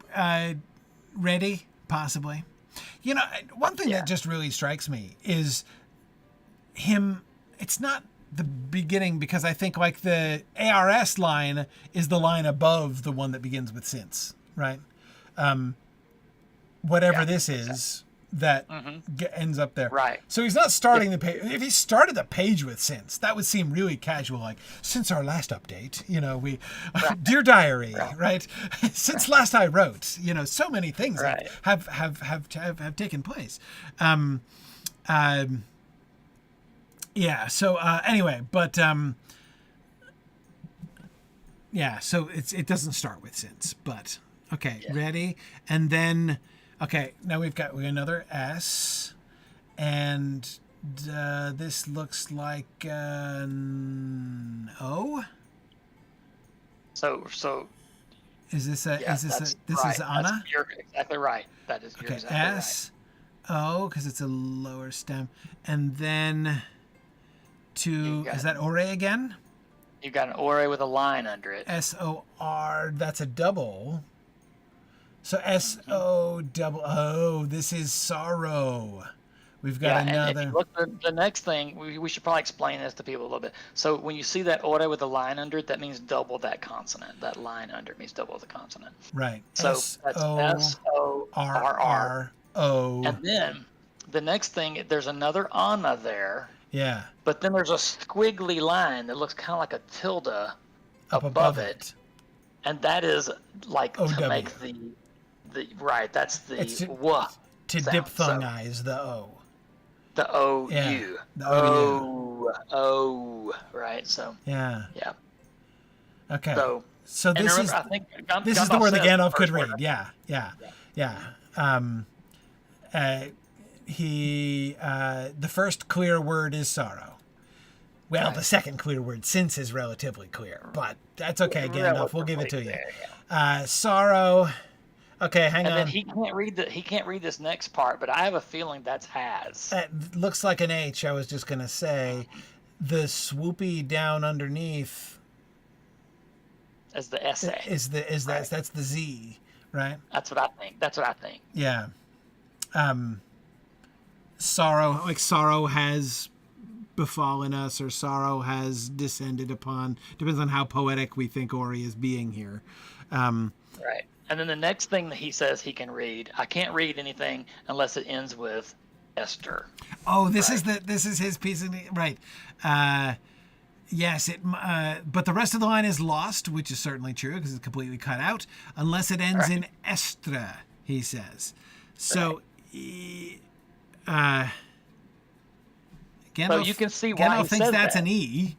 ready? Possibly. You know, one thing that just really strikes me is him. It's not the beginning, because I think like the ARS line is the line above the one that begins with since, right? Whatever this is that ends up there. Right. So he's not starting the page. If he started the page with since, that would seem really casual, like since our last update, you know, dear diary, right? Since last I wrote, you know, so many things have taken place. So anyway, but so it doesn't start with since, but okay, ready? And then now we got another S, and this looks like an O. So is this Anna? You're exactly right. That is okay. Exactly S O, because it's a lower stem, and then is that Ore again? You got an Ore with a line under it. SOR, that's a double. So SO double. Oh, this is sorrow. We've got another. And if you look, the next thing, we should probably explain this to people a little bit. So when you see that Ore with a line under it, that means double that consonant. That line under it means double the consonant. Right. So that's SORRO. And then the next thing, there's another Anna there. Yeah. But then there's a squiggly line that looks kind of like a tilde up above it. And that is like OW. To make the right, that's the to diphthongize the O. The O U. The O, right? So yeah. Okay. So this is I think this is the word that Gandalf could read. Yeah. The first clear word is sorrow. Well, the second clear word, since, is relatively clear, but that's okay, Gandalf. We'll give it to you. Sorrow. Okay, hang on. And then he can't read this next part, but I have a feeling that's has. That looks like an H. I was just gonna say, the swoopy down underneath. As the essay. That's the Z, right? That's what I think. Yeah. Sorrow has befallen us, or sorrow has descended upon. Depends on how poetic we think Ori is being here. Right. And then the next thing that he says he can read, I can't read anything unless it ends with Esther. Oh, this is his piece of right. Yes, but the rest of the line is lost, which is certainly true because it's completely cut out, unless it ends in Estra, he says. So, Gandalf, so you can see why Gandalf he thinks says that's that. an E.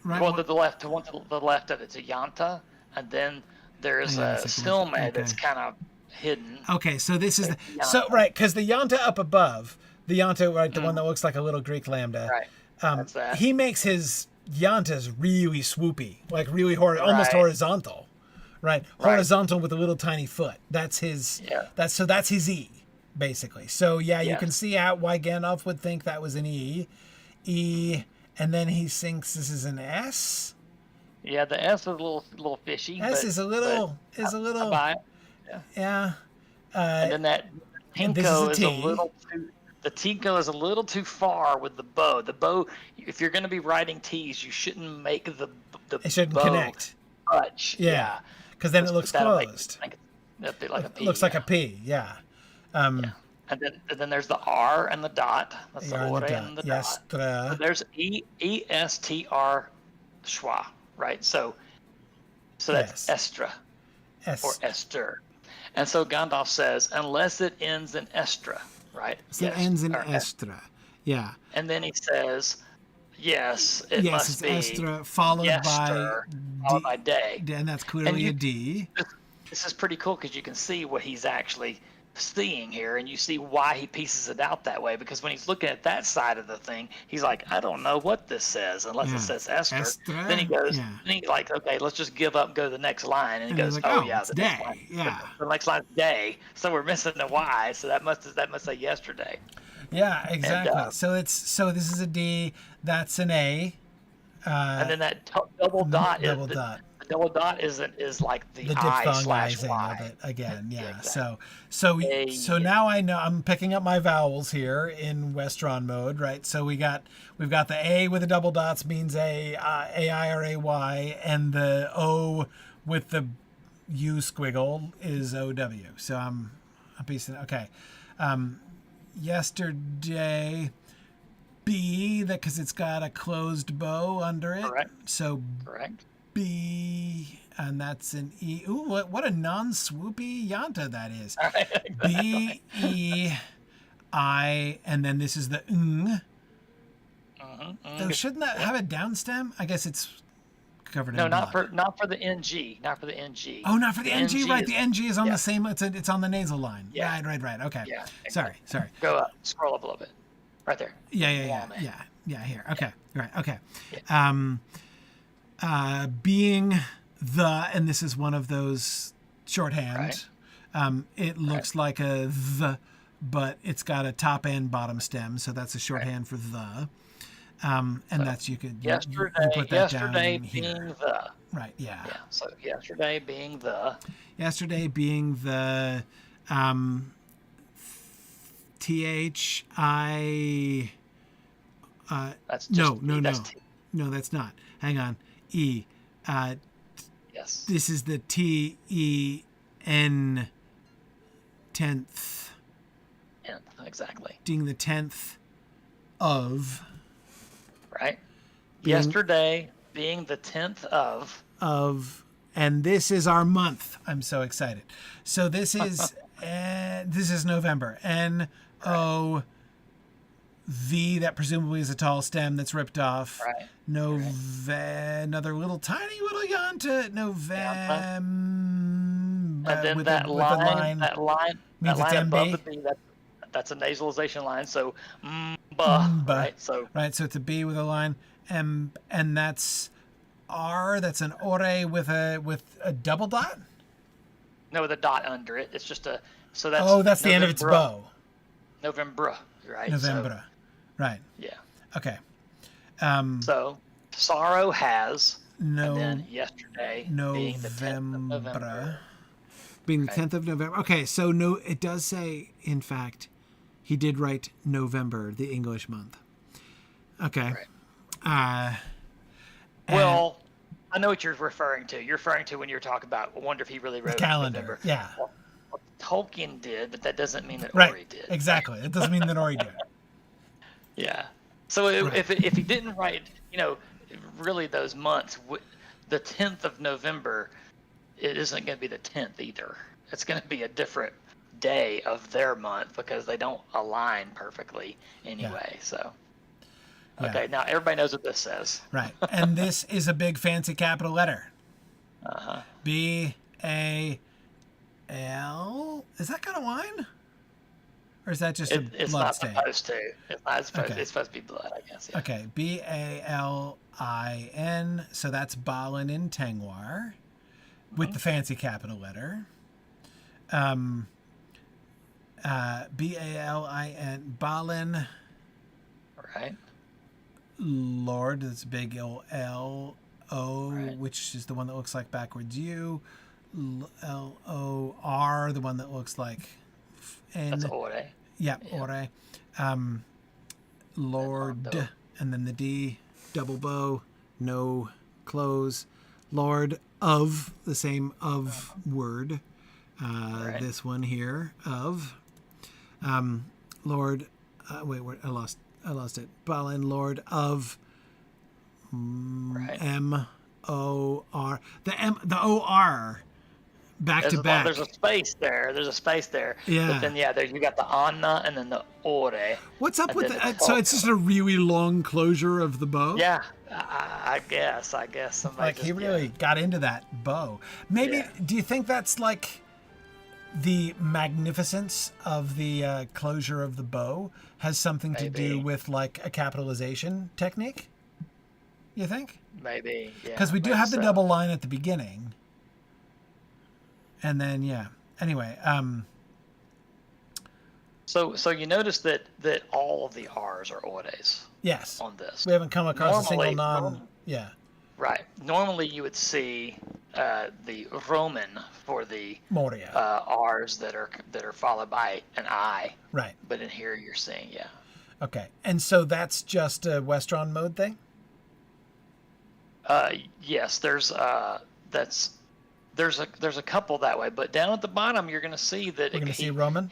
Right. Well, to the left of it's a Yanta, and then there's a Silme that's kind of hidden. Okay, so this is because the Yanta up above, the Yanta, the one that looks like a little Greek lambda. Right. That's that. He makes his Yantas really swoopy, like really almost horizontal, right? Horizontal with a little tiny foot. That's his. Yeah. That's his E, basically. So you can see why Gandalf would think that was an E, and then he thinks this is an S. Yeah, the S is a little fishy. S is a little. I buy it. Yeah. And then that Tinko is a little too. The Tinko is a little too far with the bow. The bow, if you're going to be writing T's, you shouldn't make the it shouldn't bow connect. Touch. Yeah. Because then it looks closed. It'd be like a P. It looks like a P. Yeah. And then there's the R and the dot. That's the Ore and the dot. So there's ESTR schwa, right? So that's Estra or Esther. And so Gandalf says, unless it ends in Estra, right? So it ends in Estra. Yeah. And then he says, yes, it Yes, must it's be Estra followed by Yester, followed by day. and that's And clearly a D. this is pretty cool because you can see what he's actually seeing here, and you see why he pieces it out that way, because when he's looking at that side of the thing, he's like, I don't know what this says unless it says Esther. Estra? Then he goes, Yeah. then he's like, okay, let's just give up, go to the next line, and he And goes, he's like, oh, yeah, it's the next day. line, Yeah. the next line's day, so we're missing the Y, so that must say yesterday. Yeah, exactly. And, so this is a D, that's an A. And then that double dot double is the, dot. the double dot is like the I / diphthongizing Y. of it again. Yeah. Exactly. So now I know I'm picking up my vowels here in Westron mode, right? So we've got the A with the double dots means AI or AY, and the O with the U squiggle is OW. So I'm piecing. Okay. Yesterday. B, that because it's got a closed bow under it. Correct. So Correct. B, and that's an E. Ooh, what a non-swoopy yanta that is. B, E, I, and then this is the ng. So shouldn't that have a down stem? I guess it's covered in blood. not for the NG. Not for the NG. Oh, not for the NG, right? The NG is on yeah. the same. It's on the nasal line. Yeah. Right. Okay. Yeah. Sorry. Go up. Scroll up a little bit. Right there. Yeah. Here. Okay. Right. Okay. Yeah. Being the, and this is one of those shorthand. Right. It looks like a the, but it's got a top and bottom stem, so that's a shorthand for the. And so that's you put that yesterday down being here. the. Right. Yeah. Yeah. So yesterday being the. Yesterday being the. THI. That's just No, that's not. Hang on. E. Yes. This is the TEN 10th. Exactly. Being the 10th of. Right. Yesterday being the 10th of. And this is our month. I'm so excited. So this is November. NOV, that presumably is a tall stem that's ripped off. Right. Another tiny little yanta. November. And then that line means it's above MB. the B, that's a nasalization line. So right. So it's a B with a line. And that's R. That's an ore with a double dot. No, with a dot under it. It's just a. So that's. Oh, that's the end of its bow. November, right? November, right? Yeah. Okay. So sorrow has. No. And then yesterday being the 10th of November. Being the 10th of November. Okay, so no, it does say, in fact, he did write November, the English month. Okay. Right. Well, I know what you're referring to. You're referring to when you're talking about, I wonder if he really wrote the calendar. November. Yeah. Well, Tolkien did, but that doesn't mean that Right. Ori did. Exactly. It doesn't mean that Ori did. Yeah. So if he didn't write, really those months, the 10th of November, it isn't going to be the 10th either. It's going to be a different day of their month because they don't align perfectly anyway. So. Okay, now everybody knows what this says. Right. And this is a big fancy capital letter. BAL. Is that kind of wine? Or is that just a blood stain? It's not supposed to. It's supposed to be blood, I guess. Yeah. Okay, BALIN. So that's Balin in Tengwar with the fancy capital letter. BALIN. Balin. Right. Lord, that's a big L O, which is the one that looks like backwards U. LOR, the one that looks like N. That's Ore. Yeah, Ore. Lord, and then the D, double bow, no close. Lord of, the same of word. This one here, of. Lord, wait, I lost it. Balin, Lord of M-O-R. The O-R back to back. There's a space there. There's a space there. Yeah. But then there you got the Anna and then the Ore. What's up with that? So it's just a really long closure of the bow? Yeah, I guess somebody Like he really got into that bow. Maybe, do you think that's like the magnificence of the closure of the bow has something to do with like a capitalization technique? You think? Maybe, yeah. Because we do have the double line at the beginning. And then, anyway. So you notice that all of the R's are Ores. Yes. On this. We haven't come across a single Right. Normally you would see the Roman for the Moria. R's that are followed by an I. Right. But in here you're seeing, Okay. And so that's just a Westron mode thing? Yes, there's a couple that way, but down at the bottom you're going to see that we're going to see Roman.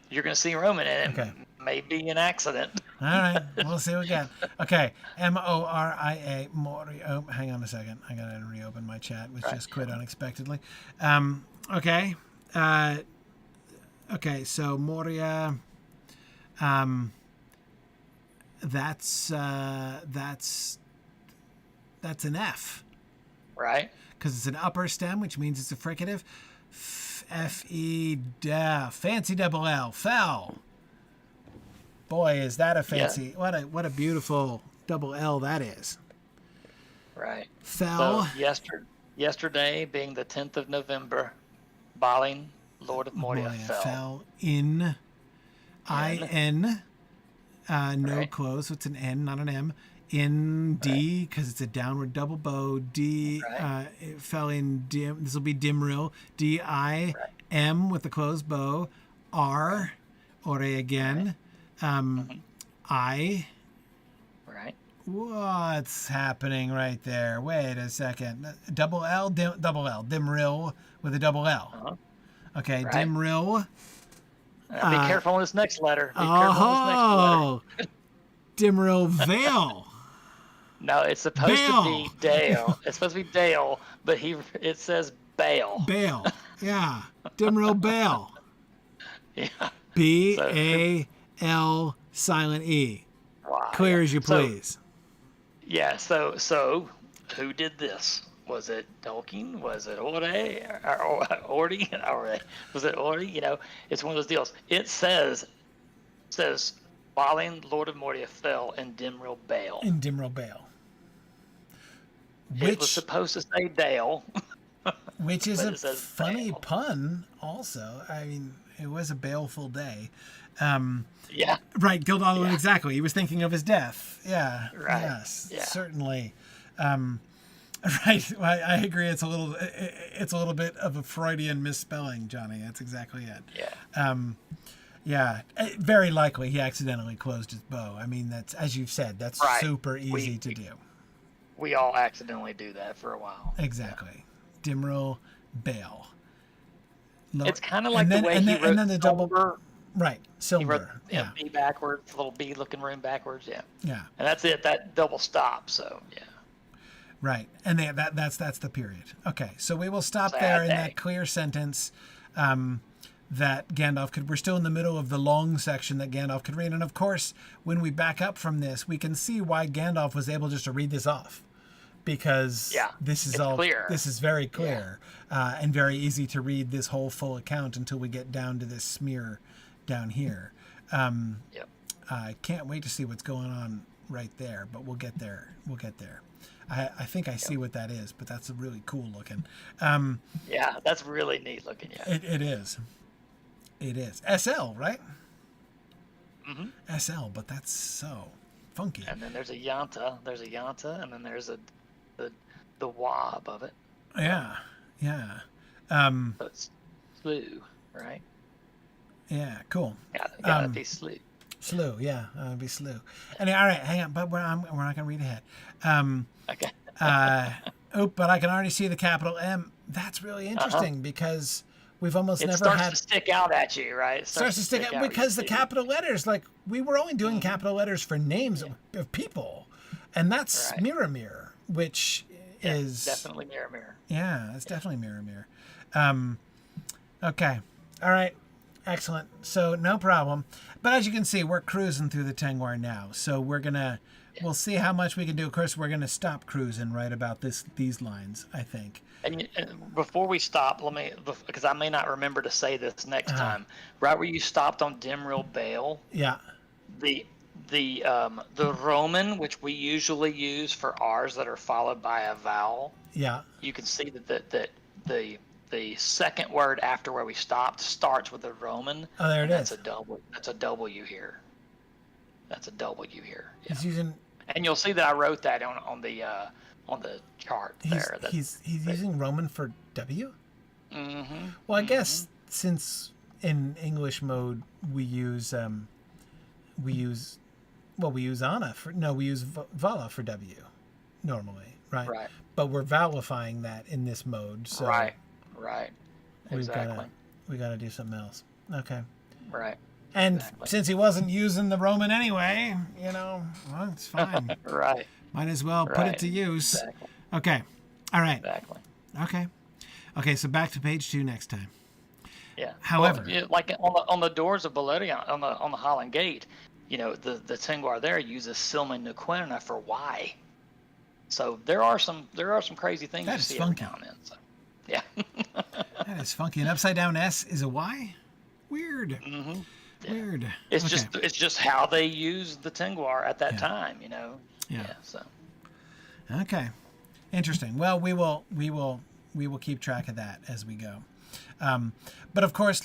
You're going to see Roman, and it may be an accident. All right, we'll see what we got. Okay, Moria. Oh, hang on a second. I got to reopen my chat, which just quit unexpectedly. Okay. Okay. So Moria. That's an F. Right. Because it's an upper stem, which means it's a fricative. F-E, fancy double L, fell. Boy, is that a fancy, what a beautiful double L that is. Right. Fell. So yesterday, being the 10th of November, Balin, Lord of Moria, fell. In I-N, no close, so it's an N, not an M. In D, because it's a downward double bow. D, it fell in dim. This will be Dimril. D-I-M with the closed bow. R, Ore again. I. Right. What's happening right there? Wait a second. Double L, double L. Dimril with a double L. Okay, Dimril. Be careful on this next letter. Be careful on this next letter. Dimril Vale. No, it's supposed to be Dale. It's supposed to be Dale, but it says Bale. Bale. Yeah. Dimril Bale. Yeah. B-A-L silent E. Wow. Clear as you please. So who did this? Was it Tolkien? Was it Ori? Or was it Ori? It's one of those deals. It says Balin, Lord of Moria, fell in Dimril Bale. It was supposed to say Dale. Which is a funny pun also. I mean, it was a baleful day. Right, Gildalwyn, exactly. He was thinking of his death. Yeah. Right. Yes, certainly. Right. I agree. It's a little bit of a Freudian misspelling, Johnny. That's exactly it. Yeah. Very likely he accidentally closed his bow. I mean, that's, as you've said, that's super easy to do. We all accidentally do that for a while. Exactly. Dimril Bale. It's kind of like the way he wrote and then the double. Right. He Silver. wrote B backwards, a little B looking rune backwards. Yeah. Yeah. And that's it. That double stop. So, yeah. Right. And that's the period. Okay. So we will stop there in that clear sentence. That Gandalf could, we're still in the middle of the long section that Gandalf could read. And of course, when we back up from this, we can see why Gandalf was able just to read this off. Because this is all clear. This is very clear and very easy to read this whole full account until we get down to this smear down here. I can't wait to see what's going on right there, but we'll get there. I think I see what that is, but that's really cool looking. That's really neat looking. Yeah. It is. It is. SL, right? Mm-hmm. SL, but that's so funky. And then there's a Yanta. And then there's the Wa above it. Yeah. So it's Slew, right? Yeah, cool. Yeah, gotta be Slew. Slew, yeah, it'd be Slew. Anyway, all right, hang on, but we're not going to read ahead. Okay. But I can already see the capital M. That's really interesting because we've almost never had. It starts to stick out at you, right? It starts to stick out because the capital letters, like we were only doing capital letters for names of people, and that's Mirror, which is definitely Mirror. Yeah, it's definitely Mirror. Okay. All right. Excellent. So no problem. But as you can see, we're cruising through the Tengwar now. So we'll see how much we can do. Of course, we're gonna stop cruising right about these lines, I think. And before we stop, because I may not remember to say this next time, right where you stopped on Dimril Bale, Yeah. the Roman, which we usually use for R's that are followed by a vowel, Yeah. you can see that the second word after where we stopped starts with a Roman. Oh, there it is. That's a W here. That's a W here. Yeah. He's using. And you'll see that I wrote that on the chart there. He's using Roman for W. Mm-hmm. Well, I guess since in English mode we use Anna for we use Vala for W normally, right? Right. But we're vowelifying that in this mode, so Right. Exactly. We gotta do something else. Okay. Right. And Exactly. since he wasn't using the Roman anyway, well, it's fine. Right. Might as well put it to use. Exactly. Okay. All right. Exactly. Okay. So back to page 2 next time. Yeah. However, like on the doors of Balerion, on the Holland Gate, the Tengwar there uses Silman Nuquenna for Y. So there are some crazy things you see every now and then. So, yeah. That is funky. An upside down S is a Y? Weird. Mm-hmm. Yeah. Weird. It's just how they used the Tengwar at that time, Yeah. So. Okay. Interesting. Well, we will keep track of that as we go. But of course,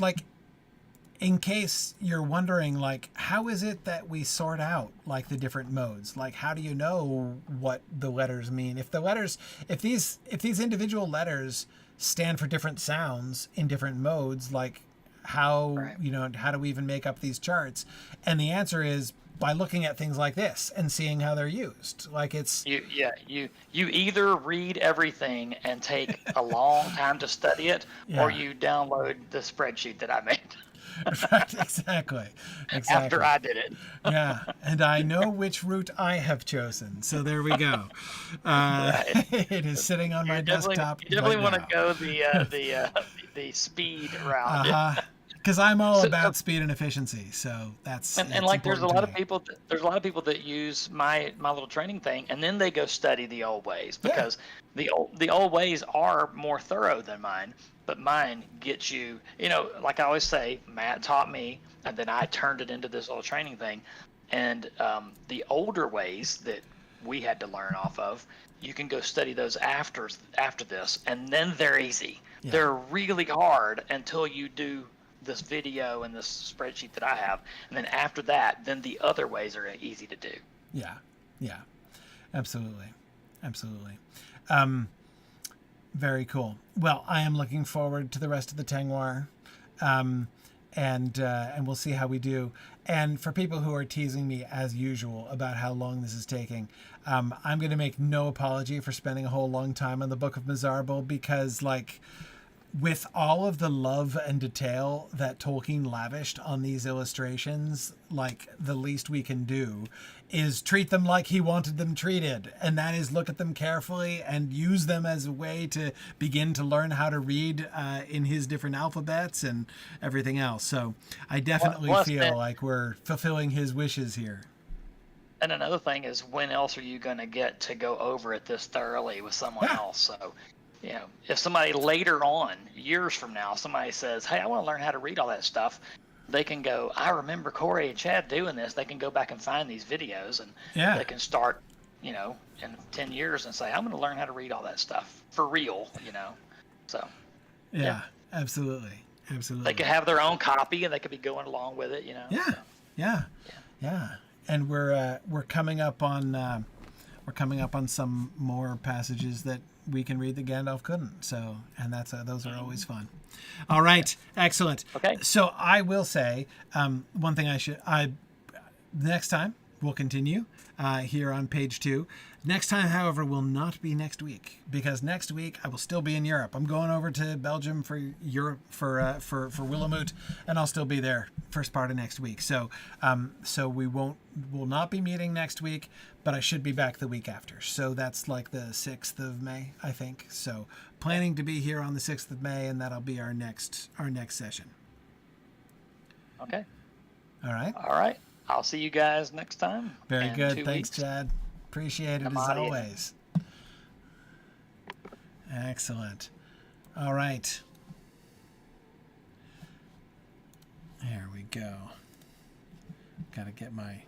in case you're wondering, how is it that we sort out the different modes? How do you know what the letters mean? If these individual letters stand for different sounds in different modes, how how do we even make up these charts? And the answer is by looking at things like this and seeing how they're used. You either read everything and take a long time to study it, or you download the spreadsheet that I made. Right, exactly. After I did it. Yeah, and I know which route I have chosen. So there we go. It is sitting on my desktop. You definitely want to go the speed route. Because I'm all about speed and efficiency, so that's and there's a lot of people that use my little training thing, and then they go study the old ways because the old ways are more thorough than mine. But mine gets you, like I always say, Matt taught me, and then I turned it into this little training thing. And the older ways that we had to learn off of, you can go study those after this, and then they're easy. Yeah. They're really hard until you do this video and this spreadsheet that I have, and then after that, then the other ways are easy to do. Yeah, absolutely. Very cool. Well, I am looking forward to the rest of the Tengwar, and we'll see how we do. And for people who are teasing me as usual about how long this is taking, I'm going to make no apology for spending a whole long time on the Book of Mazarbul, because with all of the love and detail that Tolkien lavished on these illustrations, the least we can do is treat them like he wanted them treated. And that is look at them carefully and use them as a way to begin to learn how to read in his different alphabets and everything else. So I definitely feel like we're fulfilling his wishes here. And another thing is, when else are you going to get to go over it this thoroughly with someone else? So, if somebody later on, years from now, somebody says, hey, I want to learn how to read all that stuff, they can go, I remember Corey and Chad doing this. They can go back and find these videos, and they can start, in 10 years and say, I'm going to learn how to read all that stuff for real, So. Yeah, absolutely. They could have their own copy, and they could be going along with it, Yeah. And we're coming up on some more passages that we can read that Gandalf couldn't. So, and those are always fun. All right, excellent. Okay. So I will say one thing. Next time will continue here on page 2. Next time, however, will not be next week, because next week I will still be in Europe. I'm going over to Belgium for Europe for Willamute, and I'll still be there first part of next week. So we will not be meeting next week, but I should be back the week after. So that's like the 6th of May, I think. So planning to be here on the 6th of May, and that'll be our next session. Okay. All right. All right. I'll see you guys next time. Very in good. 2 Thanks, weeks. Chad. Appreciate it as Amadia. always. Excellent. All right. There we go. Got to get my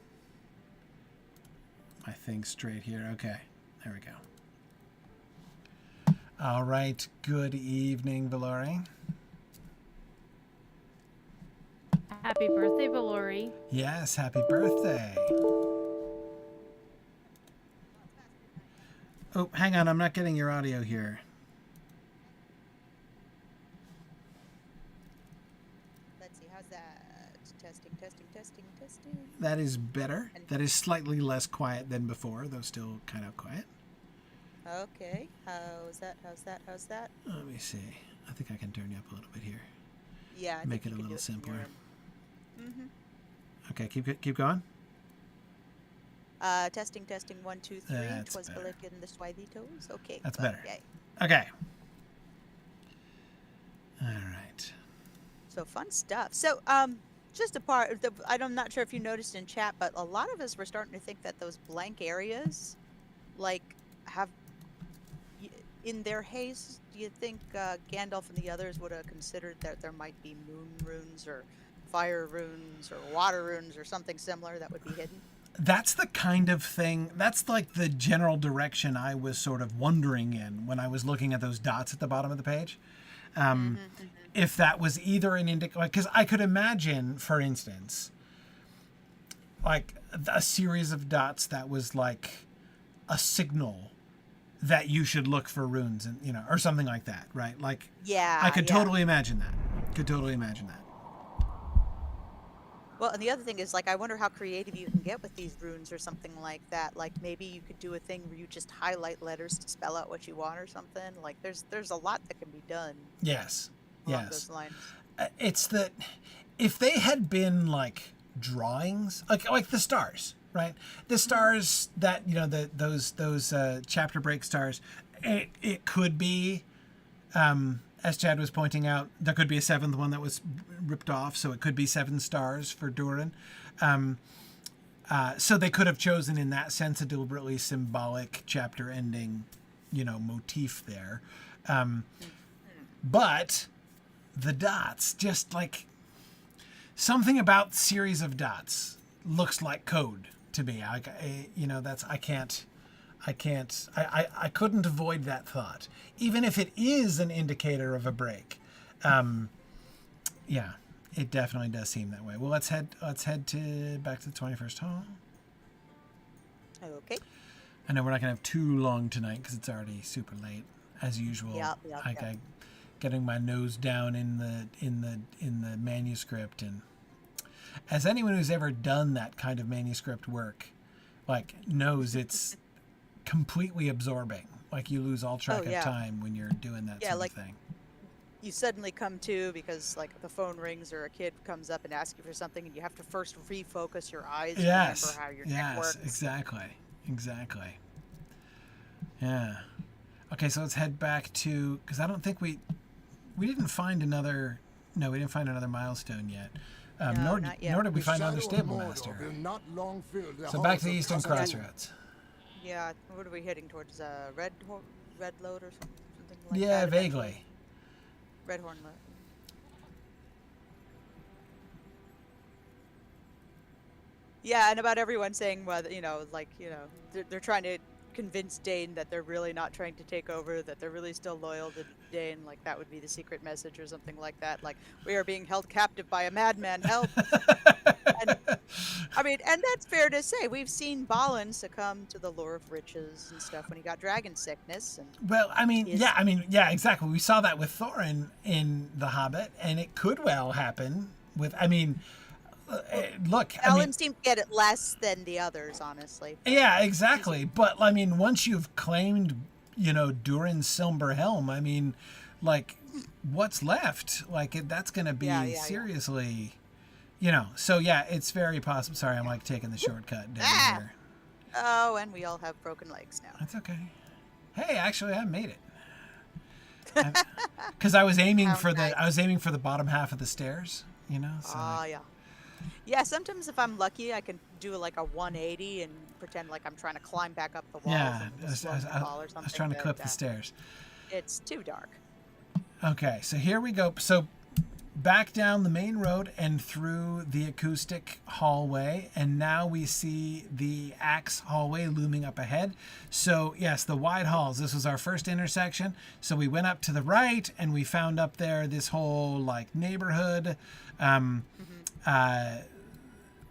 thing straight here. Okay. There we go. All right. Good evening, Valori. Happy birthday, Valori. Yes, happy birthday. Oh, hang on. I'm not getting your audio here. Let's see, how's that? Testing. That is better. That is slightly less quiet than before, though still kind of quiet. Okay, how's that? Let me see. I think I can turn you up a little bit here. Yeah, I Make think it you a can little do it from simpler. your end. Okay, keep going. Testing, 1, 2, 3. That's Twas better. Balik in the Swivitos. Okay. That's well, better. Yay. Okay. All right. So fun stuff. So, just I'm not sure if you noticed in chat, but a lot of us were starting to think that those blank areas, like, have, in their haste, do you think Gandalf and the others would have considered that there might be moon runes or fire runes or water runes or something similar that would be hidden? That's the kind of thing, that's like the general direction I was sort of wondering in when I was looking at those dots at the bottom of the page. If that was either an indicator, because I could imagine, for instance, like a series of dots that was like a signal that you should look for runes, and or something like that, right? Like, Yeah. I could yeah. totally imagine that. Well, and the other thing is, like, I wonder how creative you can get with these runes or something like that. Like, maybe you could do a thing where you just highlight letters to spell out what you want or something. Like, there's a lot that can be done Yes. along those lines. It's that if they had been like drawings, like the stars, right? The stars that those chapter break stars. It could be, as Chad was pointing out, there could be a 7th one that was ripped off, so it could be 7 stars for Durin. So they could have chosen, in that sense, a deliberately symbolic chapter ending, motif there. But the dots, just like something about series of dots looks like code to me. I couldn't avoid that thought, even if it is an indicator of a break. Yeah, it definitely does seem that way. Well, let's head back to the 21st hall. Okay. I know we're not gonna have too long tonight because it's already super late, as usual. Yep. I'm getting my nose down in the manuscript, and as anyone who's ever done that kind of manuscript work, like, knows, it's completely absorbing. Like, you lose all track of time when you're doing that sort of thing. You suddenly come to because, like, the phone rings or a kid comes up and asks you for something, and you have to first refocus your eyes and remember how your neck works. Exactly. Yeah. Okay, so let's head back to, because I don't think we didn't find another milestone yet. No, not yet. Nor did we find another stable master. So back to the Eastern Crossroads. Yeah, what are we heading towards? Red Load or something like that? Yeah, vaguely. Red Horn Load. Yeah, and about everyone saying, well, they're trying to convince Dane that they're really not trying to take over, that they're really still loyal to Dane, like that would be the secret message or something like that. Like, we are being held captive by a madman, help! And that's fair to say. We've seen Balin succumb to the lure of riches and stuff when he got dragon sickness. And well, exactly. We saw that with Thorin in The Hobbit, and it could well happen with, look, Alan seemed to get it less than the others, honestly. Yeah, exactly. But I mean, once you've claimed, Durin Silberhelm, I mean, like, what's left? Like, that's going to be seriously, So yeah, it's very possible. Sorry, I'm like taking the shortcut down here. Oh, and we all have broken legs now. That's okay. Hey, actually, I made it. Because I was aiming for the bottom half of the stairs. So yeah. Yeah, sometimes if I'm lucky, I can do like a 180 and pretend like I'm trying to climb back up the walls. Yeah, I was trying to clip the stairs. It's too dark. Okay, so here we go. So back down the main road and through the acoustic hallway, and now we see the axe hallway looming up ahead. So yes, the wide halls. This was our first intersection. So we went up to the right and we found up there this whole like neighborhood.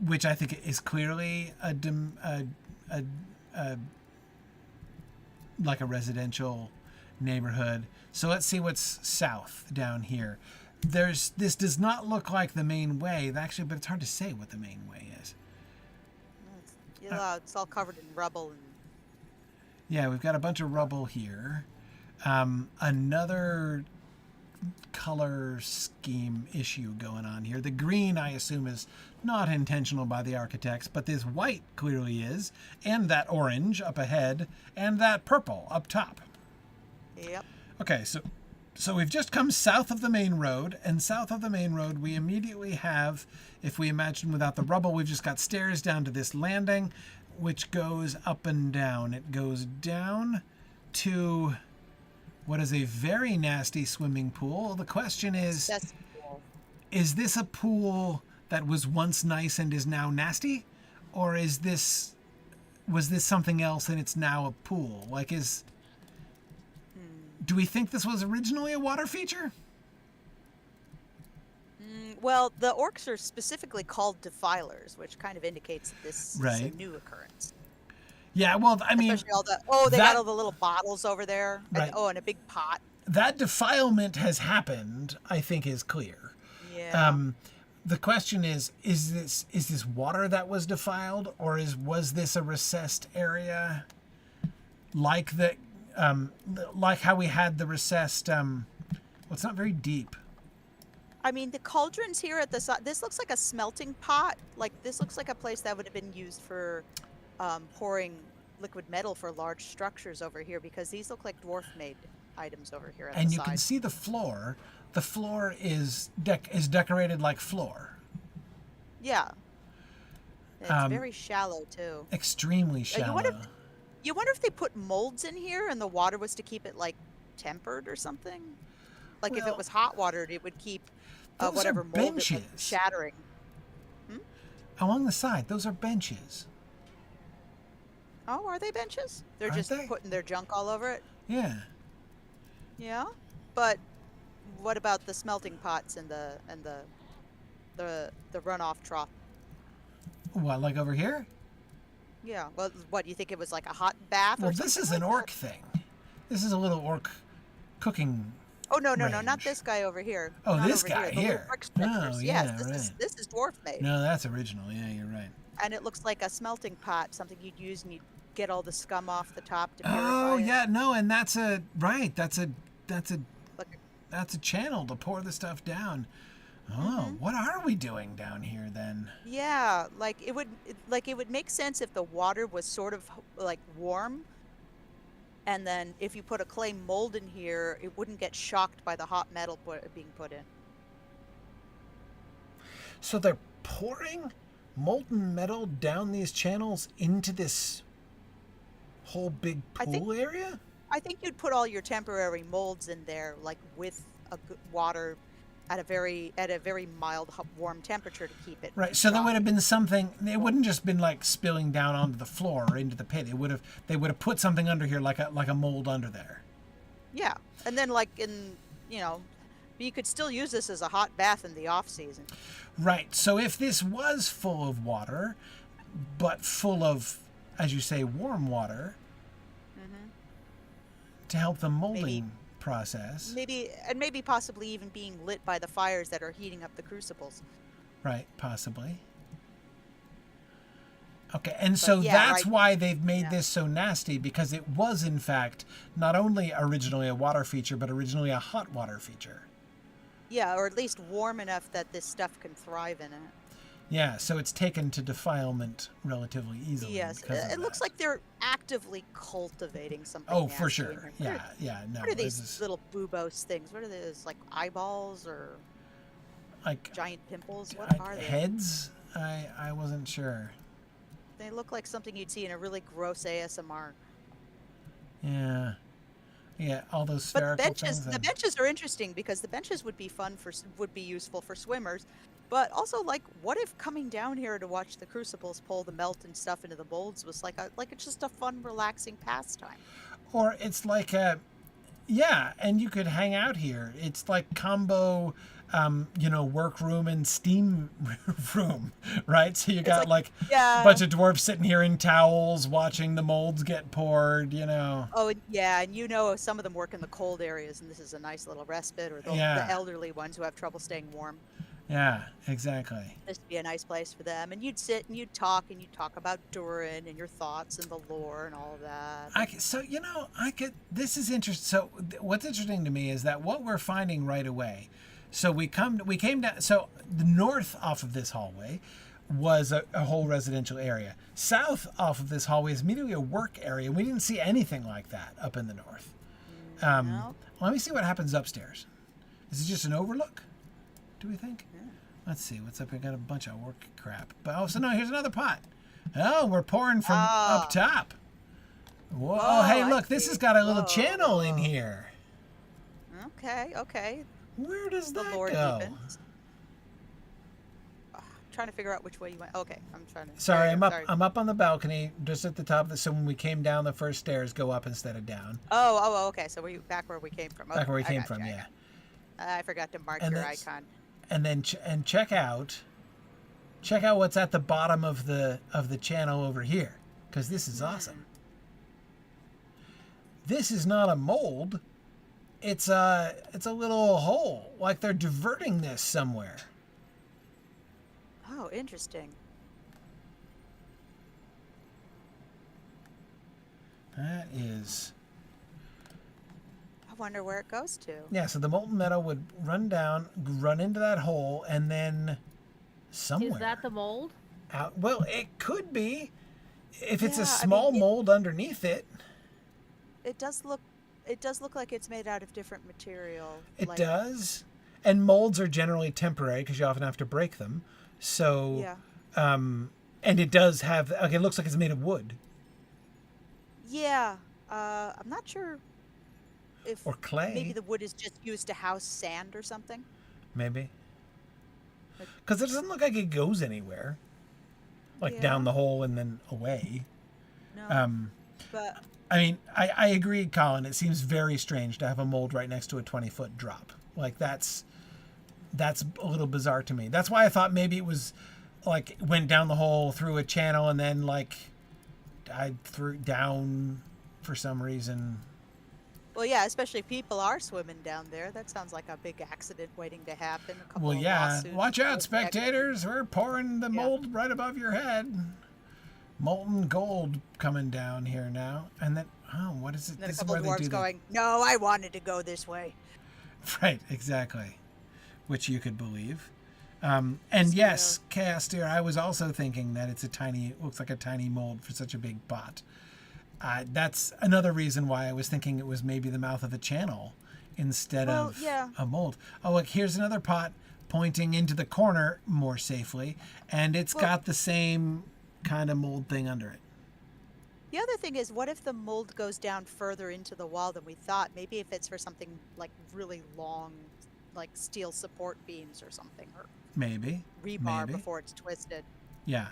Which I think is clearly like a residential neighborhood. So let's see what's south down here. This does not look like the main way, actually, but it's hard to say what the main way is. It's all covered in rubble. Yeah, we've got a bunch of rubble here. Another color scheme issue going on here. The green, I assume, is not intentional by the architects, but this white clearly is, and that orange up ahead, and that purple up top. Yep. Okay, so we've just come south of the main road, and south of the main road we immediately have, if we imagine without the rubble, we've just got stairs down to this landing, which goes up and down. It goes down to what is a very nasty swimming pool. The question is this a pool that was once nice and is now nasty? Or was this something else and it's now a pool? Like, do we think this was originally a water feature? Well, the orcs are specifically called defilers, which kind of indicates that this is a new occurrence. Yeah, well, I mean... Especially got all the little bottles over there. Right. And a big pot. That defilement has happened, I think, is clear. Yeah. The question is this water that was defiled, or was this a recessed area? Like how we had the recessed... well, it's not very deep. I mean, the cauldrons here at the side... This looks like a smelting pot. Like, this looks like a place that would have been used for... pouring liquid metal for large structures over here, because these look like dwarf-made items over here at the side. And you can see the floor. The floor is decorated like floor. Yeah. It's very shallow, too. Extremely shallow. You wonder if they put molds in here and the water was to keep it, like, tempered or something? Like, if it was hot watered, it would keep whatever mold it was shattering. Along the side, those are benches. Oh, are they benches? They're Aren't just they? putting their junk all over it? Yeah. Yeah? But what about the smelting pots and the runoff trough? What, like over here? Yeah. Well, what, you think it was like a hot bath or something? Well, this is an orc thing. This is a little orc cooking. Oh, no, range. not this guy over here. Oh, Not this over guy The here. little brick structures. Oh, Yes, yeah, this is dwarf made. No, that's original. Yeah, you're right. And it looks like a smelting pot, something you'd use and you'd get all the scum off the top to purify Oh, it. yeah, no, and that's a channel to pour the stuff down. Oh, what are we doing down here then? Yeah, it would make sense if the water was sort of like warm, and then if you put a clay mold in here, it wouldn't get shocked by the hot metal being put in. So they're pouring molten metal down these channels into this whole big pool area? I think you'd put all your temporary molds in there, like with water at a very mild, warm temperature to keep it. Right. So there would have been something. It wouldn't just been like spilling down onto the floor or into the pit. They would have put something under here, like a mold under there. Yeah, and then you could still use this as a hot bath in the off season. Right. So if this was full of water, but full of, as you say, warm water, to help the molding process. Maybe possibly even being lit by the fires that are heating up the crucibles. Right, possibly. Okay, and so yeah, that's right. why they've made Yeah. this so nasty, because it was, in fact, not only originally a water feature, but originally a hot water feature. Yeah, or at least warm enough that this stuff can thrive in it. Yeah, so it's taken to defilement relatively easily Yes, because of it looks that. like they're actively cultivating something. Oh, for nasty in sure. here. Yeah, no. What are This these is little boobos things? What are these, like eyeballs or like giant pimples? What are they? heads? I wasn't sure. They look like something you'd see in a really gross ASMR. Yeah. Yeah, all those But spherical things. the benches are interesting because the benches would be would be useful for swimmers. But also, like, what if coming down here to watch the crucibles pull the melted stuff into the molds was like it's just a fun, relaxing pastime? Or it's like yeah, and you could hang out here. It's like combo, workroom and steam room, right? So you got like a Yeah. bunch of dwarves sitting here in towels watching the molds get poured, Oh, and yeah, and some of them work in the cold areas, and this is a nice little respite, or the Yeah. elderly ones who have trouble staying warm. Yeah, exactly. This would be a nice place for them. And you'd sit and you'd talk about Durin and your thoughts and the lore and all of that. This is interesting. So what's interesting to me is that what we're finding right away. So we came down. So the north off of this hallway was a whole residential area. South off of this hallway is immediately a work area. We didn't see anything like that up in the north. No. Let me see what happens upstairs. Is it just an overlook? Do we think? Yeah. Let's see what's up. We got a bunch of work crap. But so no, here's another pot. Oh, we're pouring from up top. Whoa! Oh, hey, I look, this see. has got a little Whoa, channel in whoa. here. Okay. Where does The that lore go? deepens. Trying to figure out which way you went. Okay, I'm trying to. Sorry, there you I'm go, up. sorry. I'm up on the balcony, just at the top of the. So when we came down the first stairs, go up instead of down. Oh, okay. So we're back where we came from. Back Okay, where we I came gotcha, from, I yeah. gotcha. I forgot to mark And your that's- icon. And then check out what's at the bottom of the channel over here, because this is awesome. This is not a mold. It's a little hole, like they're diverting this somewhere. Oh, interesting. That is. I wonder where it goes to. Yeah, so the molten metal would run into that hole, and then somewhere. Is that the mold? Out. Well, it could be. If it's Yeah, a I small mean, mold underneath it, It does look like it's made out of different material. it like, does. And molds are generally temporary because you often have to break them. So, Yeah. And it does have. Okay, it looks like it's made of wood Yeah. I'm not sure if or clay. maybe the wood is just used to house sand or something. Maybe. Like- Because it doesn't look like it goes anywhere. Like down Yeah. the hole and then away. No. But I mean, I agree, Colin. It seems very strange to have a mold right next to a 20-foot drop. Like that's a little bizarre to me. That's why I thought maybe it was like went down the hole through a channel and then like died through down for some reason. well, yeah, especially if people are swimming down there. That sounds like a big accident waiting to happen. A couple Well, of yeah. lawsuits, Watch out, those spectators. We're pouring the Yeah. mold right above your head. Molten gold coming down here now. And then, what is it? And then a This is couple where of they do dwarves going, "No, I wanted to go this way." Right, exactly. Which you could believe. And yes, Chaos Deer, I was also thinking that looks like a tiny mold for such a big pot. That's another reason why I was thinking it was maybe the mouth of a channel instead of yeah. a mold. Oh, look, here's another pot pointing into the corner more safely, and it's got the same kind of mold thing under it. The other thing is, what if the mold goes down further into the wall than we thought? Maybe if it's for something like really long, like steel support beams or something, or Maybe. rebar Maybe. before it's twisted. Yeah.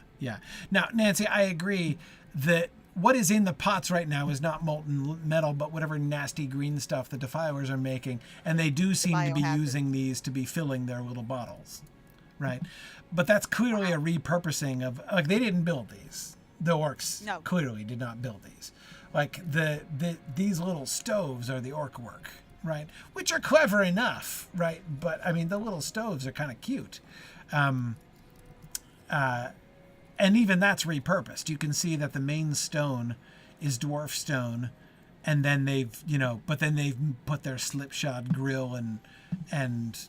Now, Nancy, I agree that what is in the pots right now is not molten metal, but whatever nasty green stuff the defilers are making, and they do seem to be biohazard. using these to be filling their little bottles, right? But that's clearly a repurposing of, like, they didn't build these. The orcs No. clearly did not build these. Like these little stoves are the orc work, right? Which are clever enough, right? But I mean, the little stoves are kind of cute. and even that's repurposed. You can see that the main stone is dwarf stone, and then they've put their slipshod grill and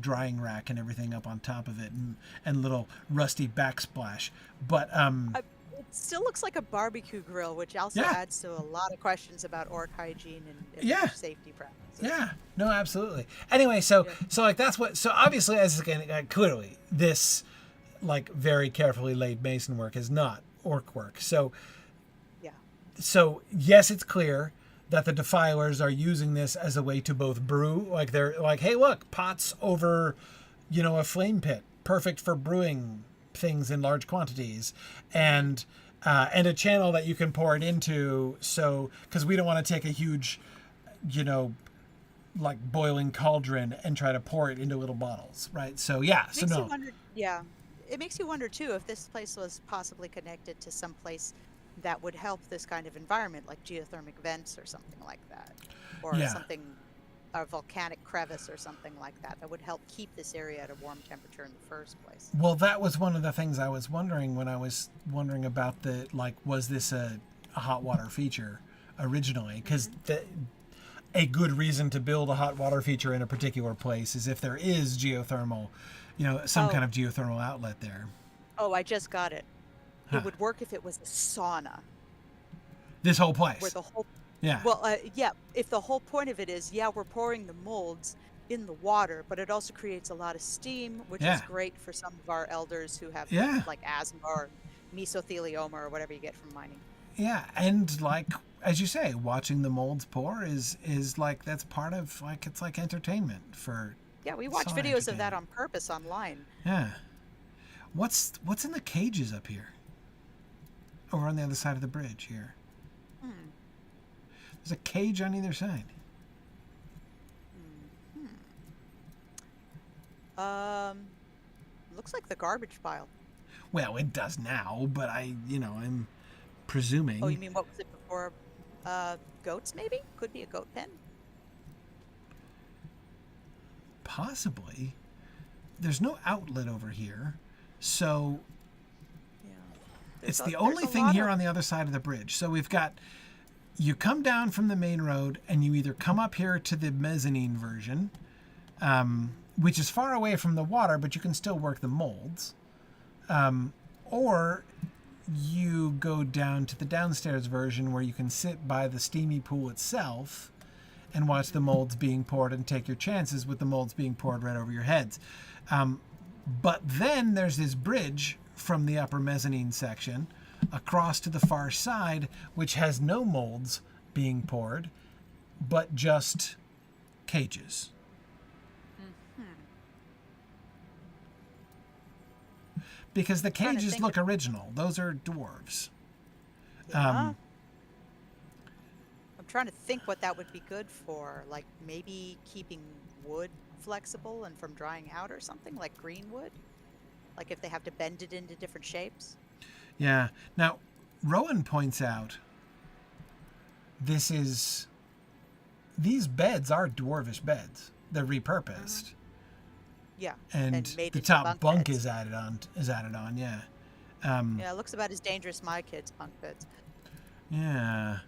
drying rack and everything up on top of it, and little rusty backsplash. But It still looks like a barbecue grill, which also Yeah. adds to a lot of questions about orc hygiene and Yeah. safety practices. yeah, no, absolutely. Anyway, so like that's what. So obviously, clearly, this like very carefully laid mason work is not orc work. So yes, it's clear that the defilers are using this as a way to both brew, like they're like, hey, look, pots over, a flame pit, perfect for brewing things in large quantities, and a channel that you can pour it into. So, because we don't want to take a huge, like boiling cauldron and try to pour it into little bottles, right? So yeah, so Makes you no, wonder, it makes you wonder too if this place was possibly connected to some place that would help this kind of environment, like geothermic vents or something like that, or Yeah. something, a volcanic crevice or something like that, that would help keep this area at a warm temperature in the first place. Well, that was one of the things I was wondering when I was wondering about was this a hot water feature originally? Because a good reason to build a hot water feature in a particular place is if there is geothermal, some kind of geothermal outlet there. Oh, I just got it. Huh. It would work if it was a sauna, This whole place. where the whole Yeah. if the whole point of it is, we're pouring the molds in the water, but it also creates a lot of steam, which is great for some of our elders who have like asthma or mesothelioma or whatever you get from mining. Yeah, and like as you say, watching the molds pour is like that's part of like it's like entertainment for. Yeah, we watch sauna videos of that entertainment. on purpose online. Yeah. What's in the cages up here? Over on the other side of the bridge here. There's a cage on either side. Looks like the garbage pile. Well, it does now, but I'm presuming. Oh, you mean what was it before? Goats maybe? Could be a goat pen. Possibly. There's no outlet over here, so it's the only thing here on the other side of the bridge. So we've got, you come down from the main road and you either come up here to the mezzanine version, which is far away from the water, but you can still work the molds, or you go down to the downstairs version where you can sit by the steamy pool itself and watch the molds being poured and take your chances with the molds being poured right over your heads. But then there's this bridge from the upper mezzanine section across to the far side, which has no molds being poured, but just cages. Because the cages look original. Those are dwarves. I'm trying to think what that would be good for. Like maybe keeping wood flexible and from drying out or something, like green wood? Like if they have to bend it into different shapes? Yeah. Now, Rowan points out these beds are dwarvish beds. They're repurposed. Yeah. And made the into top bunk beds. is added on, yeah. Yeah, it looks about as dangerous as my kids' bunk beds. Yeah.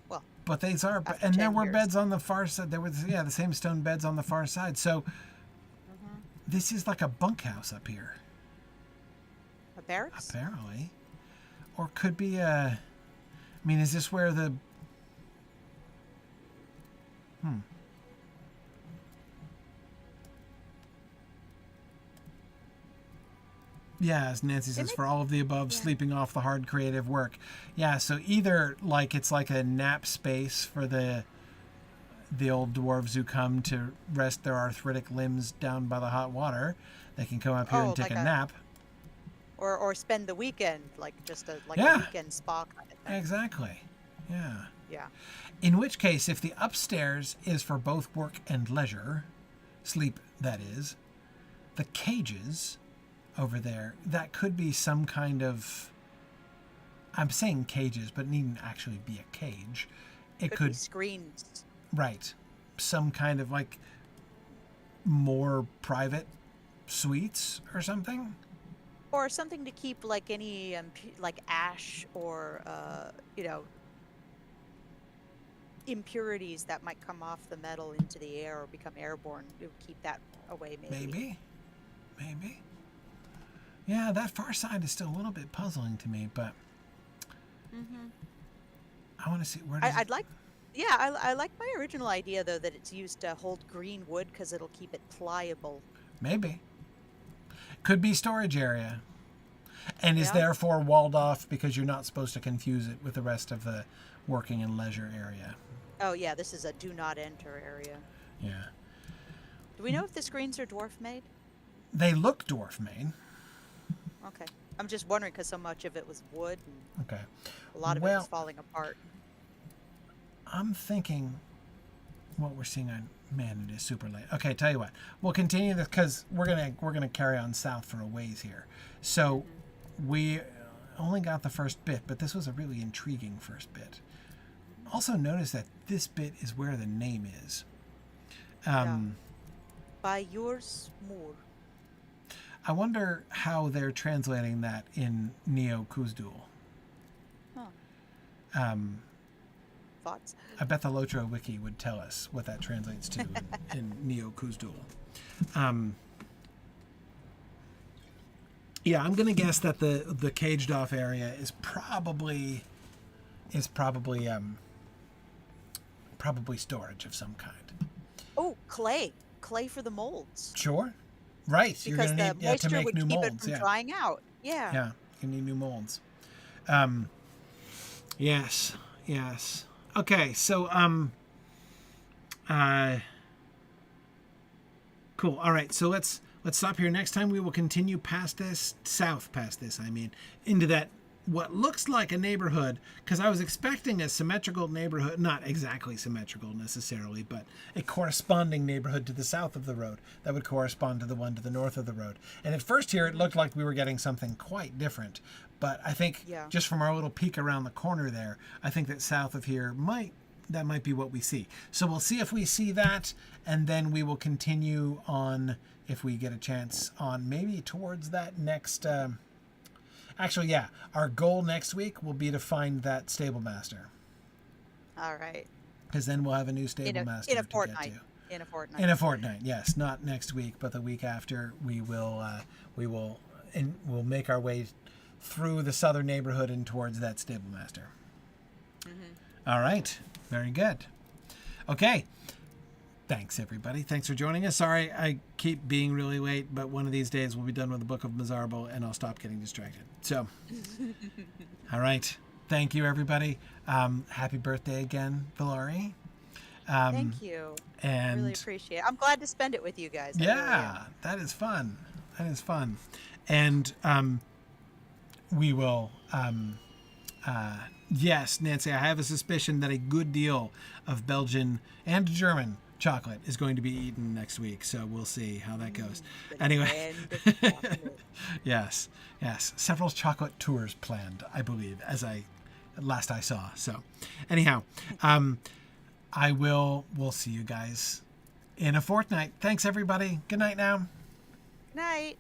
Well, but these are, after and there 10 were years. beds on the far side. There was, the same stone beds on the far side. So this is like a bunkhouse up here, A barracks? apparently, or could be is this where the? Yeah, as Nancy says, for all of the above, sleeping off the hard creative work. Yeah, so either like it's like a nap space for the old dwarves who come to rest their arthritic limbs down by the hot water. They can come up here and take like a nap. Or spend the weekend, like just a Yeah. weekend spa kind of thing. Exactly. Yeah. Yeah. In which case, if the upstairs is for both work and leisure, sleep that is, the cages over there, that could be some kind of, I'm saying cages, but it needn't actually be a cage. It Could be screens. right, some kind of like more private suites or something. Or something to keep like any like ash or impurities that might come off the metal into the air or become airborne. It would keep that away, maybe. Maybe. Yeah, that far side is still a little bit puzzling to me, but I want to see where. I'd like. Yeah, I like my original idea though that it's used to hold green wood because it'll keep it pliable. Maybe. Could be storage area. And is Yeah. therefore walled off because you're not supposed to confuse it with the rest of the working and leisure area. Oh yeah, this is a do not enter area. Yeah. Do we know if the screens are dwarf made? They look dwarf made. Okay. I'm just wondering because so much of it was wood and Okay. a lot of it was falling apart. I'm thinking what we're seeing on, man, it is super late. Okay, tell you what, we'll continue this because we're gonna carry on south for a ways here. So we only got the first bit, but this was a really intriguing first bit. Also notice that this bit is where the name is. By yours more. I wonder how they're translating that in Neo Kuzdul. Huh. Thoughts? I bet the Lotro wiki would tell us what that translates to in Neo Kuzdul. Yeah, I'm gonna guess that the caged off area is probably storage of some kind. Oh, clay for the molds. Sure, right. Because You're gonna the need moisture to make would new keep molds. it from drying out. Yeah. Yeah, you need new molds. Yes. Okay, so cool. All right, so let's stop here. Next time we will continue south past this, into that what looks like a neighborhood, because I was expecting a symmetrical neighborhood, not exactly symmetrical necessarily, but a corresponding neighborhood to the south of the road that would correspond to the one to the north of the road. And at first here, it looked like we were getting something quite different. But I think just from our little peek around the corner there, I think that south of here might be what we see. So we'll see if we see that, and then we will continue on, if we get a chance, on maybe towards that next... our goal next week will be to find that stable master. All right. Because then we'll have a new stable master in a to fortnight. get to. In a fortnight. In a fortnight, yes. Not next week, but the week after. We'll make our way through the southern neighborhood and towards that stable master. All right. Very good. Okay. Thanks, everybody. Thanks for joining us. Sorry I keep being really late, but one of these days we'll be done with the Book of Mazarbul, and I'll stop getting distracted. So, all right. Thank you, everybody. Happy birthday again, Valari. Thank you. And really appreciate it. I'm glad to spend it with you guys. Yeah, that is fun. And we will... yes, Nancy, I have a suspicion that a good deal of Belgian and German chocolate is going to be eaten next week, so we'll see how that goes. Anyway, yes, several chocolate tours planned, I believe, last I saw. So, anyhow, we'll see you guys in a fortnight. Thanks, everybody. Good night now. Night.